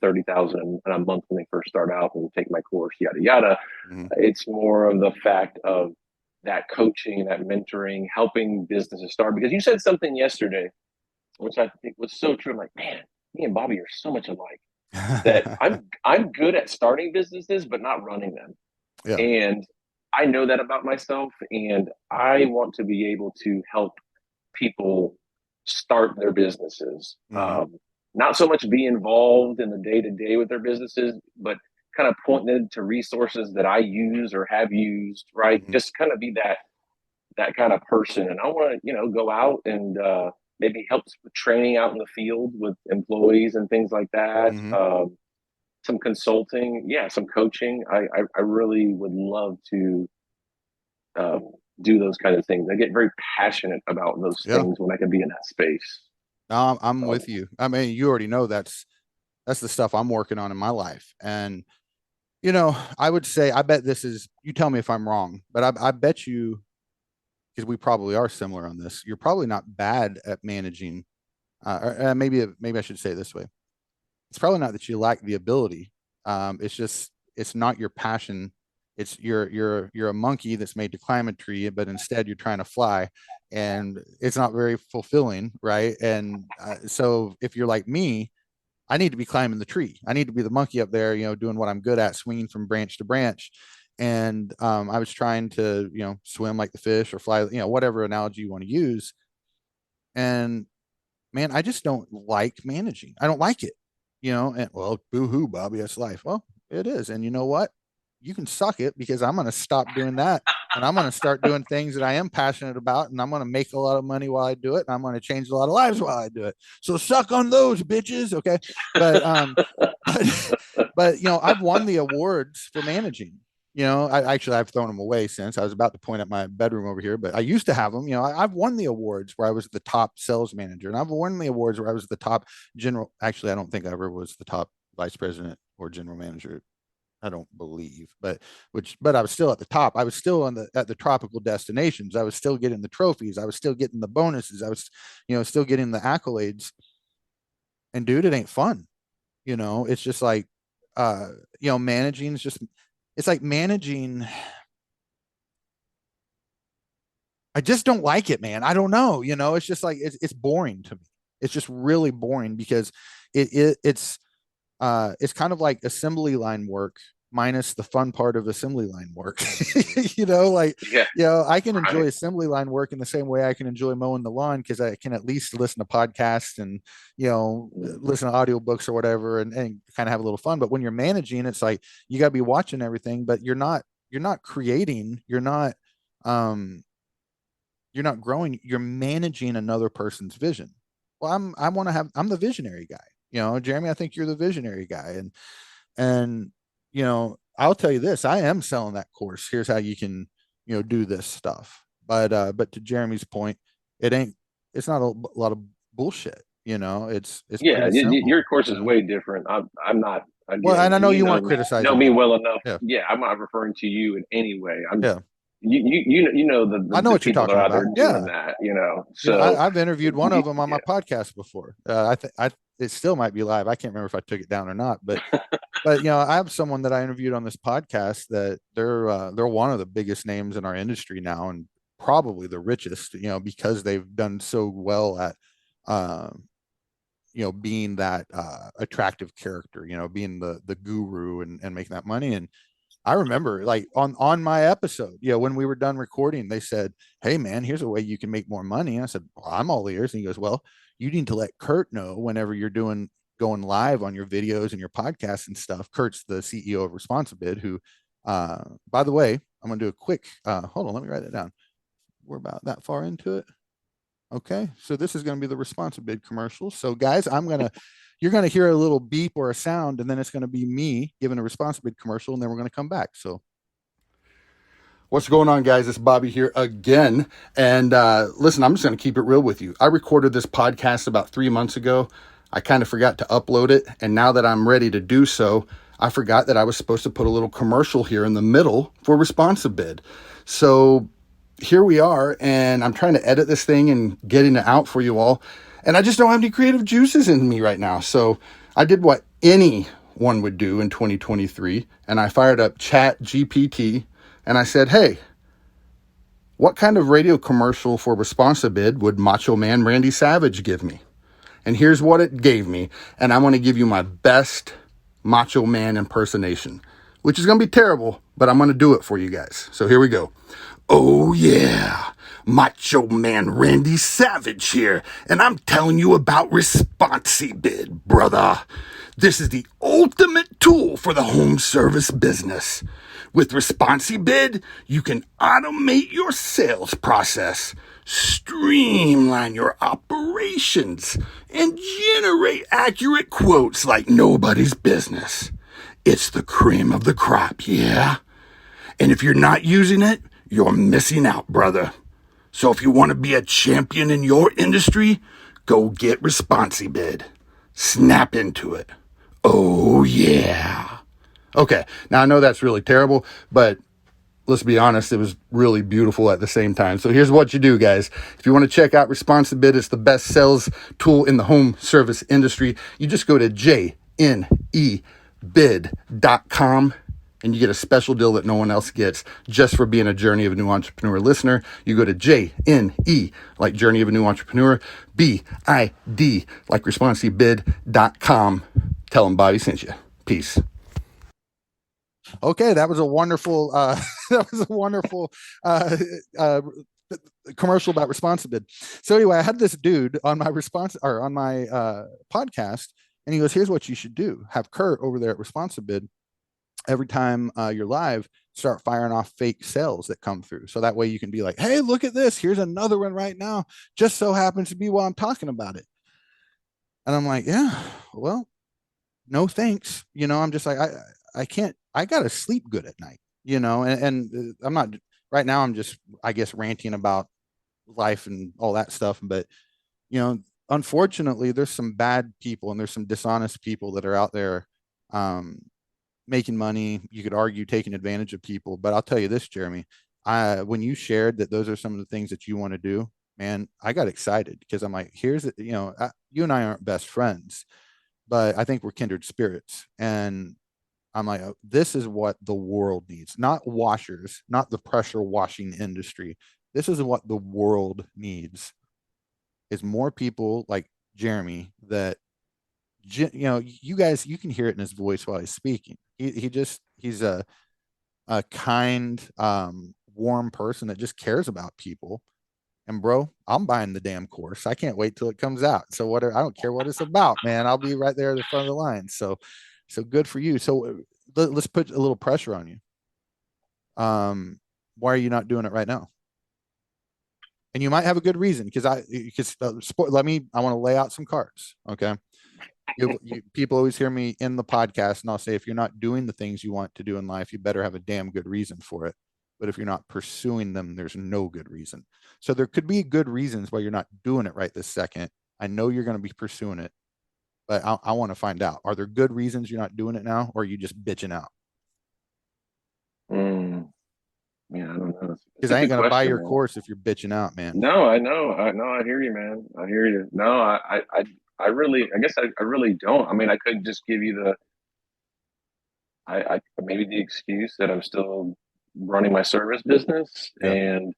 30,000 a month when they first start out and take my course, yada, yada. Mhm. It's more of the fact of that coaching, that mentoring, helping businesses start. Because you said something yesterday, which I think was so true. I'm like, man, me and Bobby are so much alike that I'm good at starting businesses, but not running them. Yeah. And I know that about myself, and I want to be able to help people start their businesses. Mhm. Not so much be involved in the day to day with their businesses, but kind of point them to resources that I use or have used, right? Mhm. Just kind of be that kind of person. And I want to, go out and maybe help with training out in the field with employees and things like that. Mhm. Some consulting, yeah, some coaching. I really would love to um, do those kind of things. I get very passionate about those Yeah. things when I can be in that space. I'm Um, with you. I mean, you already know that's the stuff I'm working on in my life. And I would say I bet this is, you tell me if I'm wrong, but I bet you, because we probably are similar on this, you're probably not bad at managing. Or maybe I should say it this way. It's probably not that you lack the ability. It's just it's not your passion. It's you're a monkey that's made to climb a tree, but instead you're trying to fly, and it's not very fulfilling, right? And so if you're like me, I need to be climbing the tree. I need to be the monkey up there, doing what I'm good at, swinging from branch to branch. And I was trying to, swim like the fish or fly, whatever analogy you want to use. And man, I just don't like managing. I don't like it, and well, boo hoo, Bobby, that's life. Well, it is. And you know what? You can suck it because I'm going to stop doing that. And I'm going to start doing things that I am passionate about. And I'm going to make a lot of money while I do it. And I'm going to change a lot of lives while I do it. So suck on those bitches. Okay. But, but, I've won the awards for managing. I've thrown them away since. I was about to point at my bedroom over here, but I used to have them. I've won the awards where I was the top sales manager, and I've won the awards where I was the top general. Actually, I don't think I ever was the top vice president or general manager. I don't believe, but I was still at the top. I was still at the tropical destinations. I was still getting the trophies. I was still getting the bonuses. I was, still getting the accolades. And dude, it ain't fun. It's just like, managing is just, it's like managing. I just don't like it, man. I don't know. It's just like, it's boring to me. It's just really boring because it's kind of like assembly line work minus the fun part of assembly line work. Like, yeah, I can enjoy right. assembly line work in the same way I can enjoy mowing the lawn because I can at least listen to podcasts and, listen to audiobooks or whatever and kind of have a little fun. But when you're managing, it's like you got to be watching everything, but you're not creating, you're not growing, you're managing another person's vision. Well, I'm the visionary guy. Jeremy, I think you're the visionary guy. And, I'll tell you this, I am selling that course. Here's how you can, do this stuff. But to Jeremy's point, it's not a lot of bullshit. It's Yeah, pretty simple. your course is way different. I'm not, Well, and again, I know you you know weren't me, know criticizing me me. well enough. Yeah. Yeah, I'm not referring to you in any way. Yeah. You know I know the what you're people that talking are out there about. doing Yeah. that, So I've interviewed one of them on yeah, my podcast before. I think it still might be live. I can't remember if I took it down or not, but I have someone that I interviewed on this podcast that they're one of the biggest names in our industry now and probably the richest, because they've done so well at being that attractive character, being the guru and making that money. And I remember like on my episode, when we were done recording, they said, "Hey man, here's a way you can make more money." And I said, "Well, I'm all ears." And he goes, "Well, you need to let Kurt know whenever you're going live on your videos and your podcasts and stuff." Kurt's the CEO of Responsibid, who, by the way, I'm gonna do a quick. Hold on, let me write it down. We're about that far into it. Okay, so this is going to be the Responsibid commercial. So guys, you're going to hear a little beep or a sound, and then it's going to be me giving a Responsibid commercial, and then we're going to come back. So what's going on, guys? It's Bobby here again. And listen, I'm just going to keep it real with you. I recorded this podcast about 3 months ago. I kind of forgot to upload it. And now that I'm ready to do so, I forgot that I was supposed to put a little commercial here in the middle for Responsibid. So here we are, and I'm trying to edit this thing and getting it out for you all. And I just don't have any creative juices in me right now. So I did what anyone would do in 2023. And I fired up Chat GPT and I said, hey, what kind of radio commercial for Responsibid would Macho Man Randy Savage give me? And here's what it gave me. And I'm going to give you my best Macho Man impersonation, which is going to be terrible, but I'm going to do it for you guys. So here we go. Oh yeah, Macho Man Randy Savage here, and I'm telling you about Responsibid, brother. This is the ultimate tool for the home service business. With Responsibid, you can automate your sales process, streamline your operations, and generate accurate quotes like nobody's business. It's the cream of the crop, yeah? And if you're not using it, you're missing out, brother. So if you want to be a champion in your industry, go get Responsibid. Snap into it. Oh, yeah. Okay, now I know that's really terrible, but let's be honest, it was really beautiful at the same time. So here's what you do, guys. If you want to check out Responsibid, it's the best sales tool in the home service industry. You just go to jnebid.com and you get a special deal that no one else gets just for being a Journey of a New Entrepreneur listener. You go to JNE, like Journey of a New Entrepreneur, BID, like responsibid.com. Tell them Bobby sent you. Peace. Okay, that was a wonderful commercial about Responsibid. So anyway, I had this dude on my podcast, and he goes, here's what you should do. Have Kurt over there at Responsibid every time you're live, start firing off fake sales that come through. So that way you can be like, hey, look at this. Here's another one right now. Just so happens to be while I'm talking about it. And I'm like, yeah, well, no thanks. You know, I'm just like, I can't, I got to sleep good at night, you know, and I'm not right now. I'm just, I guess, ranting about life and all that stuff. But, you know, unfortunately, there's some bad people and there's some dishonest people that are out there making money. You could argue taking advantage of people. But I'll tell you this, Jeremy, when you shared that those are some of the things that you want to do, man, I got excited because I'm like, here's, you know, you and I aren't best friends, but I think we're kindred spirits. And I'm like, oh, this is what the world needs, not washers, not the pressure washing industry. This is what the world needs is more people like Jeremy that, you know, you guys, you can hear it in his voice while he's speaking. He's a kind, warm person that just cares about people. And bro, I'm buying the damn course. I can't wait till it comes out. So whatever, I don't care what it's about, man. I'll be right there at the front of the line. So good for you. So let's put a little pressure on you. Why are you not doing it right now? And you might have a good reason because I want to lay out some cards. Okay. People always hear me in the podcast and I'll say, if you're not doing the things you want to do in life, you better have a damn good reason for it. But if you're not pursuing them, there's no good reason. So there could be good reasons why you're not doing it right this second. I know you're going to be pursuing it, but I want to find out, are there good reasons you're not doing it now, or are you just bitching out? Yeah, I don't know. Because I ain't going to buy your course if you're bitching out, man. No, I know. I hear you, man. I hear you. No, I really, I guess I really don't. I mean, I could just give you maybe the excuse that I'm still running my service business and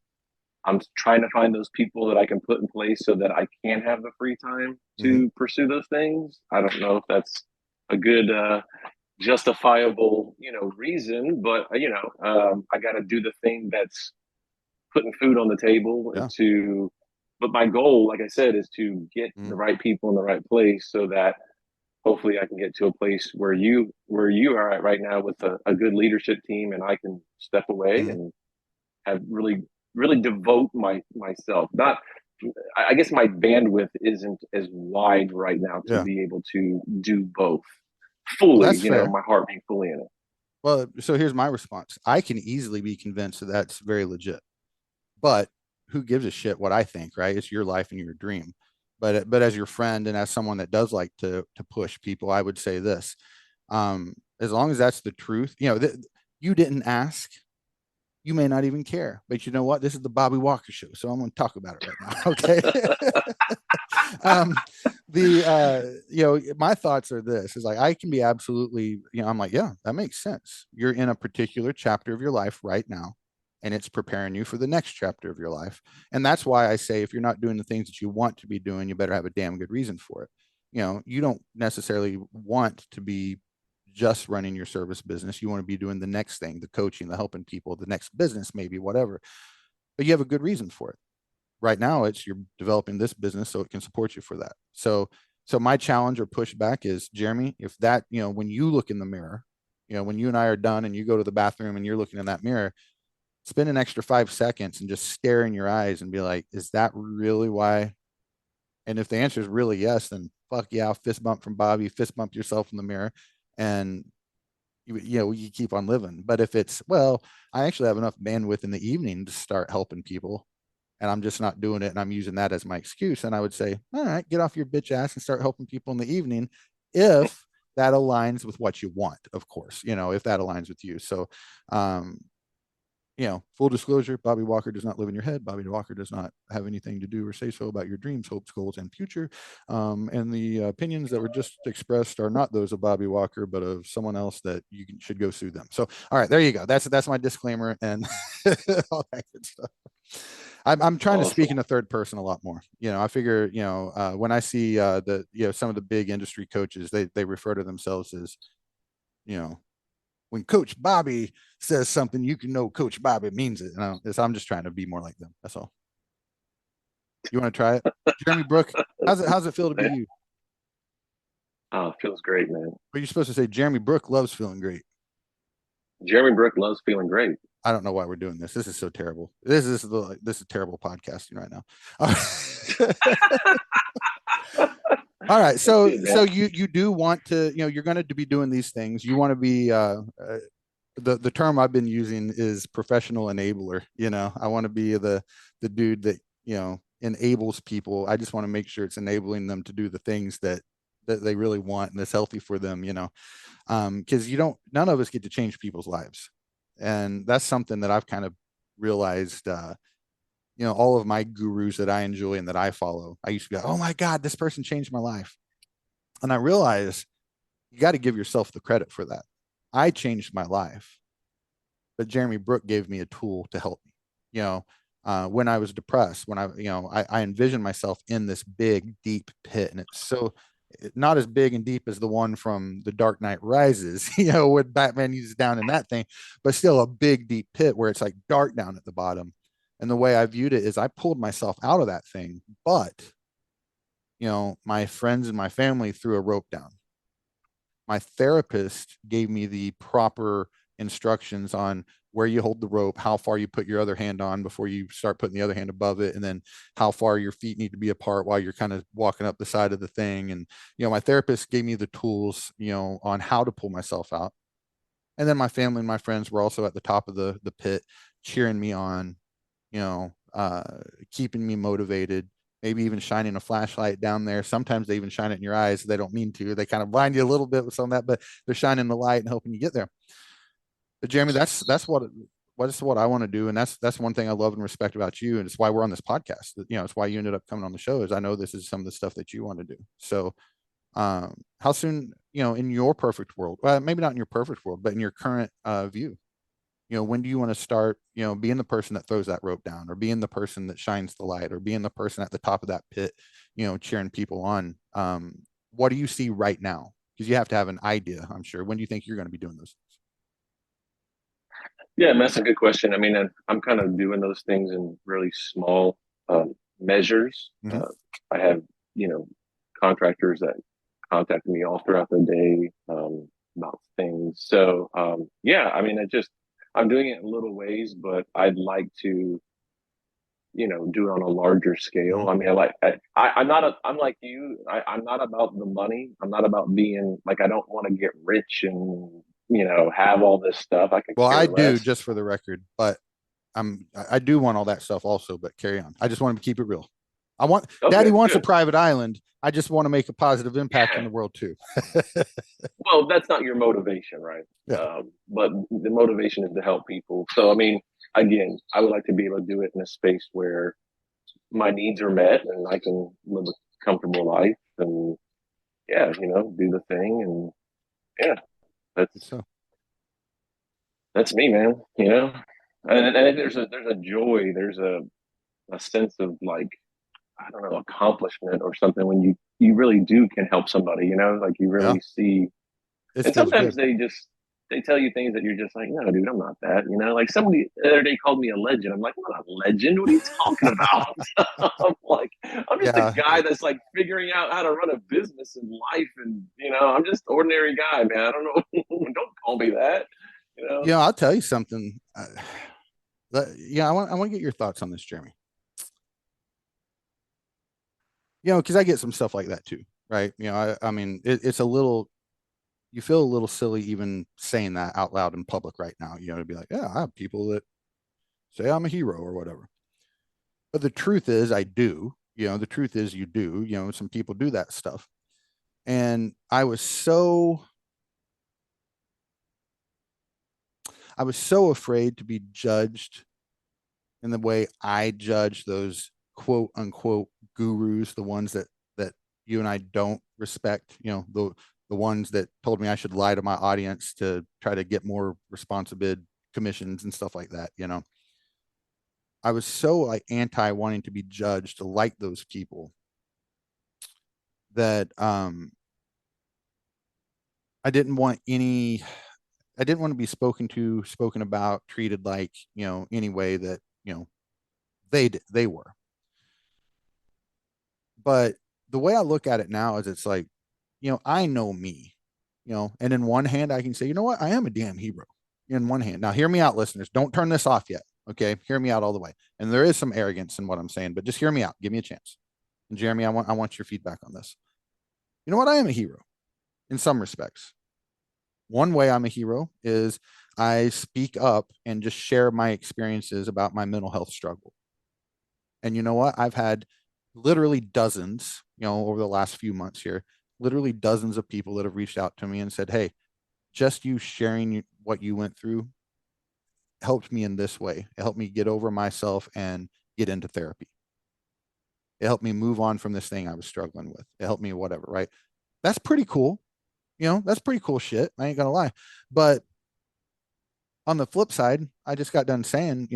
I'm trying to find those people that I can put in place so that I can have the free time to pursue those things. I don't know if that's a good, justifiable, reason, but I got to do the thing that's putting food on the table but my goal, like I said, is to get the right people in the right place so that hopefully I can get to a place where you are at right now with a good leadership team, and I can step away and have really devote myself. Not, I guess my bandwidth isn't as wide right now to be able to do both fully, fair. My heart being fully in it. Well, so here's my response. I can easily be convinced that that's very legit, but who gives a shit what I think, right? It's your life and your dream. But as your friend and as someone that does like to push people, I would say this, as long as that's the truth, you didn't ask, you may not even care, but you know what? This is the Bobby Walker Show, so I'm going to talk about it right now. Okay. My thoughts are this is like, I can be absolutely, I'm like, yeah, that makes sense. You're in a particular chapter of your life right now, and it's preparing you for the next chapter of your life. And that's why I say, if you're not doing the things that you want to be doing, you better have a damn good reason for it. You don't necessarily want to be just running your service business. You want to be doing the next thing, the coaching, the helping people, the next business, maybe whatever, but you have a good reason for it. Right now, it's you're developing this business so it can support you for that. So my challenge or pushback is, Jeremy, if that, when you look in the mirror, when you and I are done and you go to the bathroom and you're looking in that mirror, spend an extra 5 seconds and just stare in your eyes and be like, is that really why? And if the answer is really yes, then fuck yeah, fist bump from Bobby, fist bump yourself in the mirror, and you keep on living. But if it's, well, I actually have enough bandwidth in the evening to start helping people, and I'm just not doing it, and I'm using that as my excuse, and I would say, all right, get off your bitch ass and start helping people in the evening, if that aligns with what you want, of course, if that aligns with you. So full disclosure, Bobby Walker does not live in your head. Bobby Walker does not have anything to do or say so about your dreams, hopes, goals, and future. And the opinions that were just expressed are not those of Bobby Walker, but of someone else that you should go sue them. So, all right, there you go. That's my disclaimer and all that good stuff. I'm trying to speak in the third person a lot more. I figure, when I see some of the big industry coaches, they refer to themselves as, when Coach Bobby says something, you can know Coach Bobby means it. I'm just trying to be more like them. That's all. You want to try it? Jeremy Brook, how's it feel to be you? Oh, it feels great, man. But you're supposed to say Jeremy Brook loves feeling great. Jeremy Brook loves feeling great. I don't know why we're doing this. This is so terrible. This is terrible podcasting right now. All right. So you do want to, you're going to be doing these things. You want to be, the term I've been using is professional enabler. I want to be the dude that, enables people. I just want to make sure it's enabling them to do the things that they really want and that's healthy for them, because none of us get to change people's lives. And that's something that I've kind of realized, all of my gurus that I enjoy and that I follow, I used to go, oh my God, this person changed my life. And I realized you got to give yourself the credit for that. I changed my life, but Jeremy Brook gave me a tool to help me. When I was depressed, when I envisioned myself in this big, deep pit, and it's so not as big and deep as the one from The Dark Knight Rises, where Batman uses down in that thing, but still a big, deep pit where it's like dark down at the bottom. And the way I viewed it is I pulled myself out of that thing, but, my friends and my family threw a rope down. My therapist gave me the proper instructions on where you hold the rope, how far you put your other hand on before you start putting the other hand above it, and then how far your feet need to be apart while you're kind of walking up the side of the thing. And, my therapist gave me the tools, on how to pull myself out. And then my family and my friends were also at the top of the pit, cheering me on, keeping me motivated, maybe even shining a flashlight down there. Sometimes they even shine it in your eyes. They don't mean to. They kind of blind you a little bit with some of that, but they're shining the light and helping you get there. But Jeremy, that's what I want to do. And that's one thing I love and respect about you. And it's why we're on this podcast. It's why you ended up coming on the show, is I know this is some of the stuff that you want to do. So how soon, in your perfect world, well, maybe not in your perfect world, but in your current view, when do you want to start, being the person that throws that rope down, or being the person that shines the light, or being the person at the top of that pit, cheering people on? What do you see right now? Because you have to have an idea, I'm sure. When do you think you're going to be doing those things? Yeah, that's a good question. I mean, I'm kind of doing those things in really small measures. Mm-hmm. I have, contractors that contact me all throughout the day about things. So, I mean, I'm doing it in little ways, but I'd like to, do it on a larger scale. Mm-hmm. I mean, I'm like you. I'm not about the money. I'm not about being like, I don't want to get rich and, have all this stuff. I do, just for the record, but I do want all that stuff also, but carry on. I just want to keep it real. Daddy wants a private island. I just want to make a positive impact in the world too. Well, that's not your motivation, right? Yeah. But the motivation is to help people. So, I mean, again, I would like to be able to do it in a space where my needs are met and I can live comfortable life, and yeah, you know, do the thing, and yeah, that's So that's me, man. You know, and there's a joy, there's a sense of like, I don't know, accomplishment or something when you really do can help somebody. You know, like you yeah, really see. it And feels sometimes good. they tell you things that you're just like, no, dude, I'm not that. You know, like somebody the other day called me a legend. I'm like, I'm not a legend. What are you talking about? I'm like, I'm just a Yeah, guy that's like figuring out how to run a business and life, and you know, I'm just an ordinary guy, man. I don't know. Don't call me that. You know. I'll tell you something. I want to get your thoughts on this, Jeremy. Because I get some stuff like that too, right? I mean, it's a little, you feel a little silly even saying that out loud in public right now, to be like, yeah, I have people that say I'm a hero or whatever. But the truth is, I do. The truth is, you do. Some people do that stuff. And I was so afraid to be judged in the way I judge those quote unquote gurus, the ones that you and I don't respect, the ones that told me I should lie to my audience to try to get more responsive bid commissions and stuff like that. I was so like anti wanting to be judged like those people that I didn't want to be spoken about, treated like, any way that, they were. But the way I look at it now is it's like, I know me, and in one hand I can say, you know what, I am a damn hero in one hand. Now hear me out, listeners. Don't turn this off yet. Okay. Hear me out all the way. And there is some arrogance in what I'm saying, but just hear me out. Give me a chance. And Jeremy, I want your feedback on this. You know what? I am a hero in some respects. One way I'm a hero is I speak up and just share my experiences about my mental health struggle. And you know what? I've had literally dozens, over the last few months here, literally dozens of people that have reached out to me and said, hey, just you sharing what you went through helped me in this way. It helped me get over myself and get into therapy. It helped me move on from this thing I was struggling with. It helped me whatever, right? That's pretty cool. That's pretty cool shit. I ain't gonna lie. But on the flip side, I just got done saying,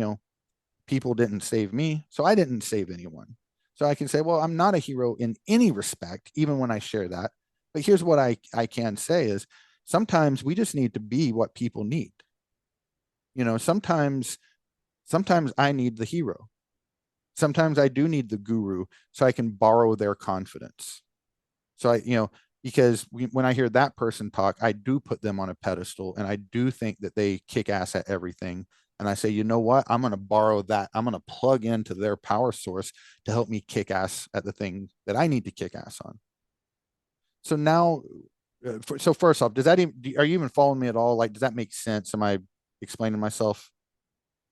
people didn't save me, so I didn't save anyone. So I can say, well, I'm not a hero in any respect, even when I share that. But here's what I can say is sometimes we just need to be what people need. Sometimes I need the hero. Sometimes I do need the guru so I can borrow their confidence. So because when I hear that person talk, I do put them on a pedestal and I do think that they kick ass at everything. And I say, you know what? I'm going to borrow that. I'm going to plug into their power source to help me kick ass at the thing that I need to kick ass on. So now, so first off, are you even following me at all? Like, does that make sense? Am I explaining myself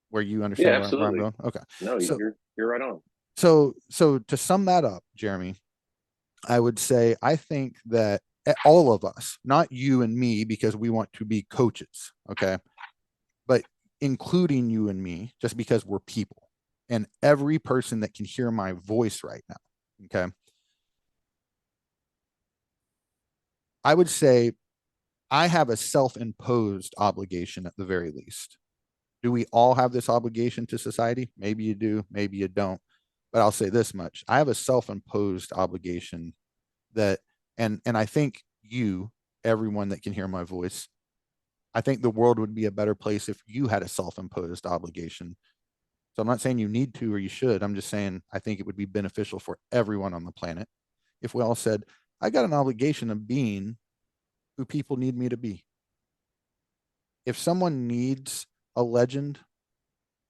where you Yeah, understand where I'm absolutely. going? Okay. No, So, you're right on. so to sum that up, Jeremy, I would say I think that all of us, not you and me, because we want to be coaches, okay, but including you and me, just because we're people, and every person that can hear my voice right now, okay, I would say I have a self-imposed obligation at the very least. Do we all have this obligation to society? Maybe you do, maybe you don't. But I'll say this much. I have a self-imposed obligation that, and I think everyone that can hear my voice, I think the world would be a better place if you had a self-imposed obligation. So I'm not saying you need to or you should. I'm just saying I think it would be beneficial for everyone on the planet if we all said, I got an obligation of being who people need me to be. If someone needs a legend,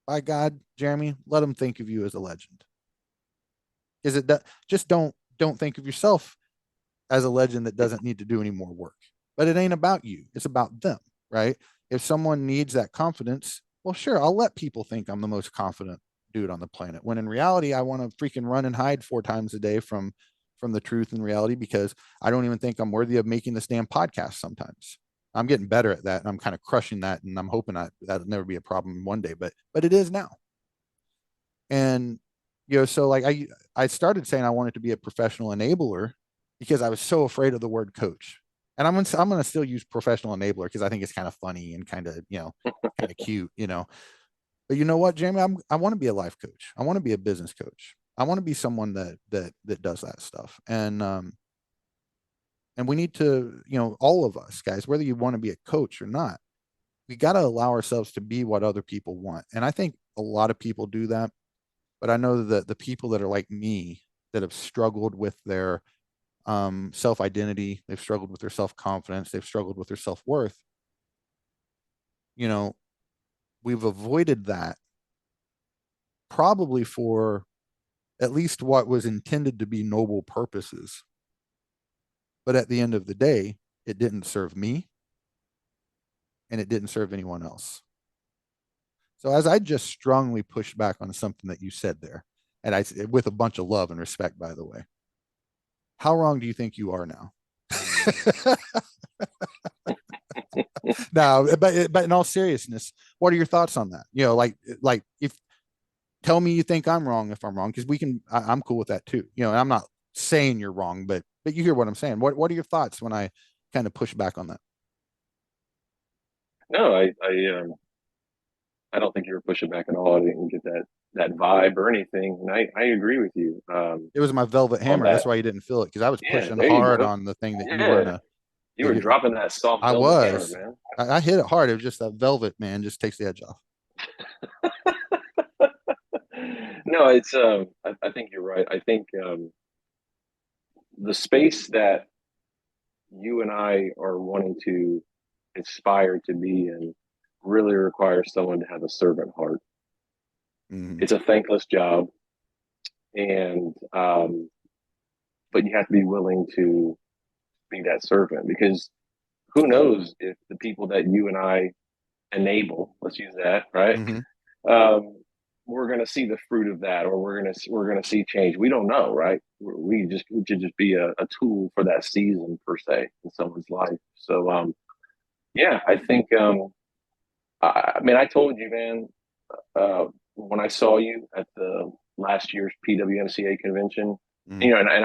by God, Jeremy, let them think of you as a legend. Is it that just don't think of yourself as a legend that doesn't need to do any more work. But it ain't about you. It's about them, right? If someone needs that confidence, well, sure, I'll let people think I'm the most confident dude on the planet. When in reality, I want to freaking run and hide 4 times a day from the truth and reality because I don't even think I'm worthy of making this damn podcast sometimes. I'm getting better at that and I'm kind of crushing that and I'm hoping that'll never be a problem one day, but it is now. And So like I started saying I wanted to be a professional enabler because I was so afraid of the word coach. And I'm gonna still use professional enabler because I think it's kind of funny and kind of, kind of cute, But you know what, Jamie? I want to be a life coach. I want to be a business coach. I want to be someone that does that stuff. And we need to, all of us guys, whether you want to be a coach or not, we got to allow ourselves to be what other people want. And I think a lot of people do that. But I know that the people that are like me that have struggled with their self identity, they've struggled with their self confidence, they've struggled with their self worth. You know, we've avoided that probably for at least what was intended to be noble purposes. But at the end of the day, it didn't serve me and it didn't serve anyone else. So as I just strongly pushed back on something that you said there, and I with a bunch of love and respect, by the way, how wrong do you think you are now? No, but in all seriousness, what are your thoughts on that? Like if tell me you think I'm wrong if I'm wrong, because I'm cool with that too. And I'm not saying you're wrong, but you hear what I'm saying. What are your thoughts when I kind of push back on that? No, I don't think you were pushing back at all. I didn't get that vibe or anything, and I agree with you It was my velvet on hammer. That's that. why you didn't feel it, because I was Yeah, pushing there you hard go. on the thing that you weren't Yeah, a you that were you dropping that soft I velvet hammer, was. man. I hit it hard. It was just that velvet, man, just takes the edge off. No, it's I think you're right. I think the space that you and I are wanting to aspire to be in really requires someone to have a servant heart. Mhm. It's a thankless job, and but you have to be willing to be that servant, because who knows if the people that you and I enable, let's use that, right? Mhm. Um, we're going to see the fruit of that, or we're going to see change. We don't know, right? We should just be a tool for that season per se in someone's life. So yeah, I think I mean, I told you, man, when I saw you at the last year's PWMCA convention, Mhm. and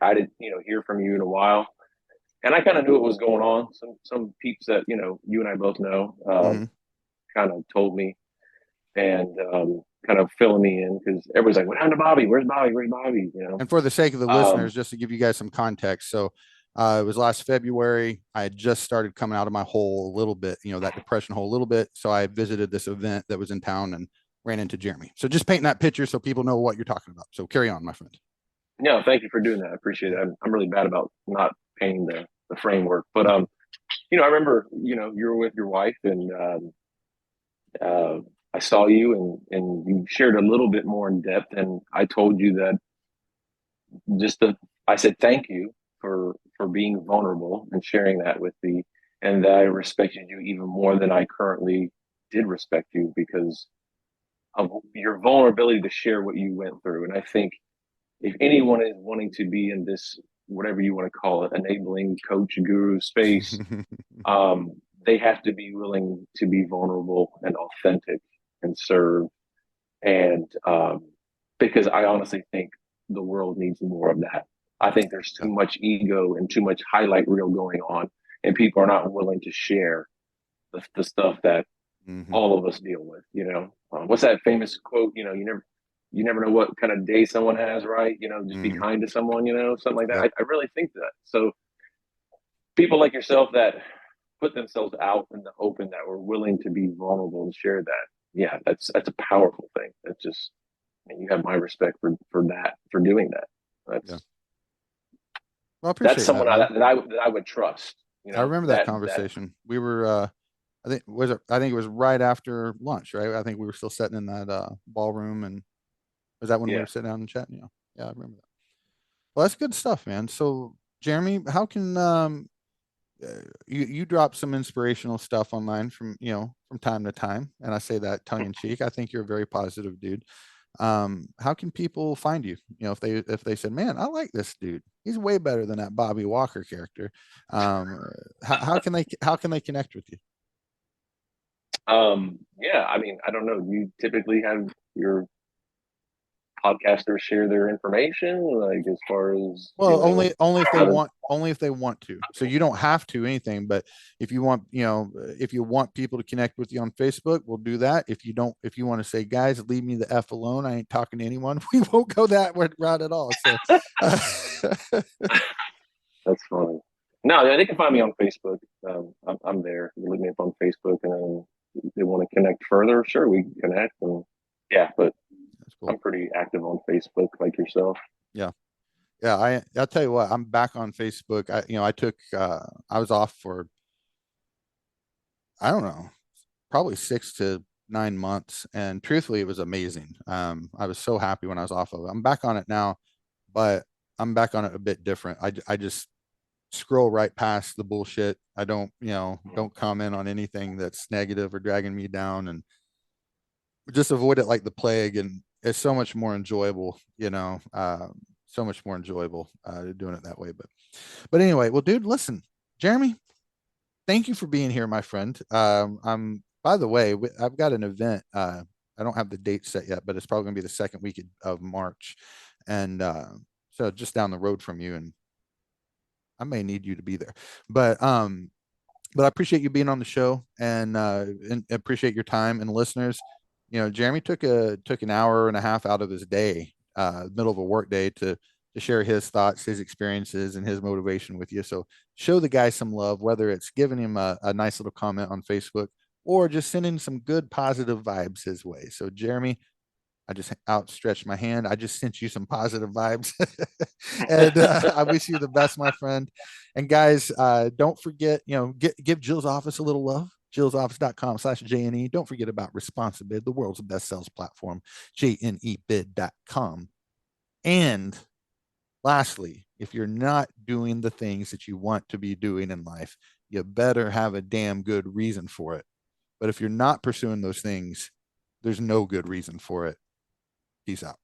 I didn't hear from you in a while, and I kind of knew what was going on. Some peeps that you and I both know Mhm. kind of told me, and kind of filling me in, because everybody's like, "What happened to Bobby? Where's Bobby? Where's Bobby?" And for the sake of the Um, listeners, just to give you guys some context, so it was last February. I had just started coming out of my hole a little bit, that depression hole a little bit. So I visited this event that was in town and ran into Jeremy. So just painting that picture so people know what you're talking about. So carry on, my friend. no, thank you for doing that. I appreciate it. I'm really bad about not painting the framework, but I remember you were with your wife, and uh, I saw you, and you shared a little bit more in depth, and I told you that just the I said thank you for being vulnerable and sharing that with me, and that I respected you even more than I currently did respect you, because of your vulnerability to share what you went through. And I think if anyone is wanting to be in this, whatever you want to call it, enabling coach guru space, um, they have to be willing to be vulnerable and authentic and serve. And because I honestly think the world needs more of that. I think there's too much ego and too much highlight reel going on, and people are not willing to share the stuff that Mhm. all of us deal with. What's that famous quote? You never know what kind of day someone has, right? Just be Mhm. kind to someone, something like that. Yep. I really think that. So people like yourself that put themselves out in the open, that were willing to be vulnerable and share that. Yeah, that's a powerful thing. That's just, and you have my respect for doing that. Yeah. That's Well, I that's appreciate that, someone man. that I would trust. I remember that That conversation. We were, I think it was right after lunch, right? I think we were still sitting in that ballroom, and was that when we yeah. were sitting down and chatting? Yeah. Yeah, I remember that. Well, that's good stuff, man. So, Jeremy, how can you drop some inspirational stuff online from from time to time, and I say that tongue in cheek. I think you're a very positive dude. How can people find you? If they said, "Man, I like this dude. He's way better than that Bobby Walker character." Um, how can they connect with you? Yeah. I mean, I don't know. You typically have your podcasters share their information, like as far as Well, only if they how to- want, only if they want to. So you don't have to anything, but if you want, if you want people to connect with you on Facebook, we'll do that. If you don't, if you want to say, guys, leave me the F alone, I ain't talking to anyone, we won't go that route at all. So that's funny. No, they can find me on Facebook. I'm there. You look me up on Facebook, and then if they want to connect further, sure, we can connect. And yeah, but that's cool. I'm pretty active on Facebook, like yourself. Yeah. Yeah. I'll tell you what, I'm back on Facebook. I took, I was off for, I don't know, probably 6 to 9 months. And truthfully, it was amazing. I was so happy when I was off of it. I'm back on it now, but I'm back on it a bit different. I just scroll right past the bullshit. I don't comment on anything that's negative or dragging me down, and just avoid it like the plague. And it's so much more enjoyable, so much more enjoyable doing it that way. But anyway, well, dude, listen, Jeremy, thank you for being here, my friend. I'm, by the way, I've got an event. I don't have the date set yet, but it's probably gonna be the second week of March, and so just down the road from you, and I may need you to be there. But I appreciate you being on the show, and appreciate your time. And listeners, Jeremy took an hour and a half out of his day, middle of a work day, to share his thoughts, his experiences, and his motivation with you. So show the guy some love, whether it's giving him a nice little comment on Facebook or just sending some good positive vibes his way. So Jeremy, I just outstretched my hand. I just sent you some positive vibes. And I wish you the best, my friend. And guys, don't forget, give Jill's office a little love. JillsOffice.com/JNE. Don't forget about Responsibid, the world's best sales platform, JNEbid.com. And lastly, if you're not doing the things that you want to be doing in life, you better have a damn good reason for it. But if you're not pursuing those things, there's no good reason for it. Peace out.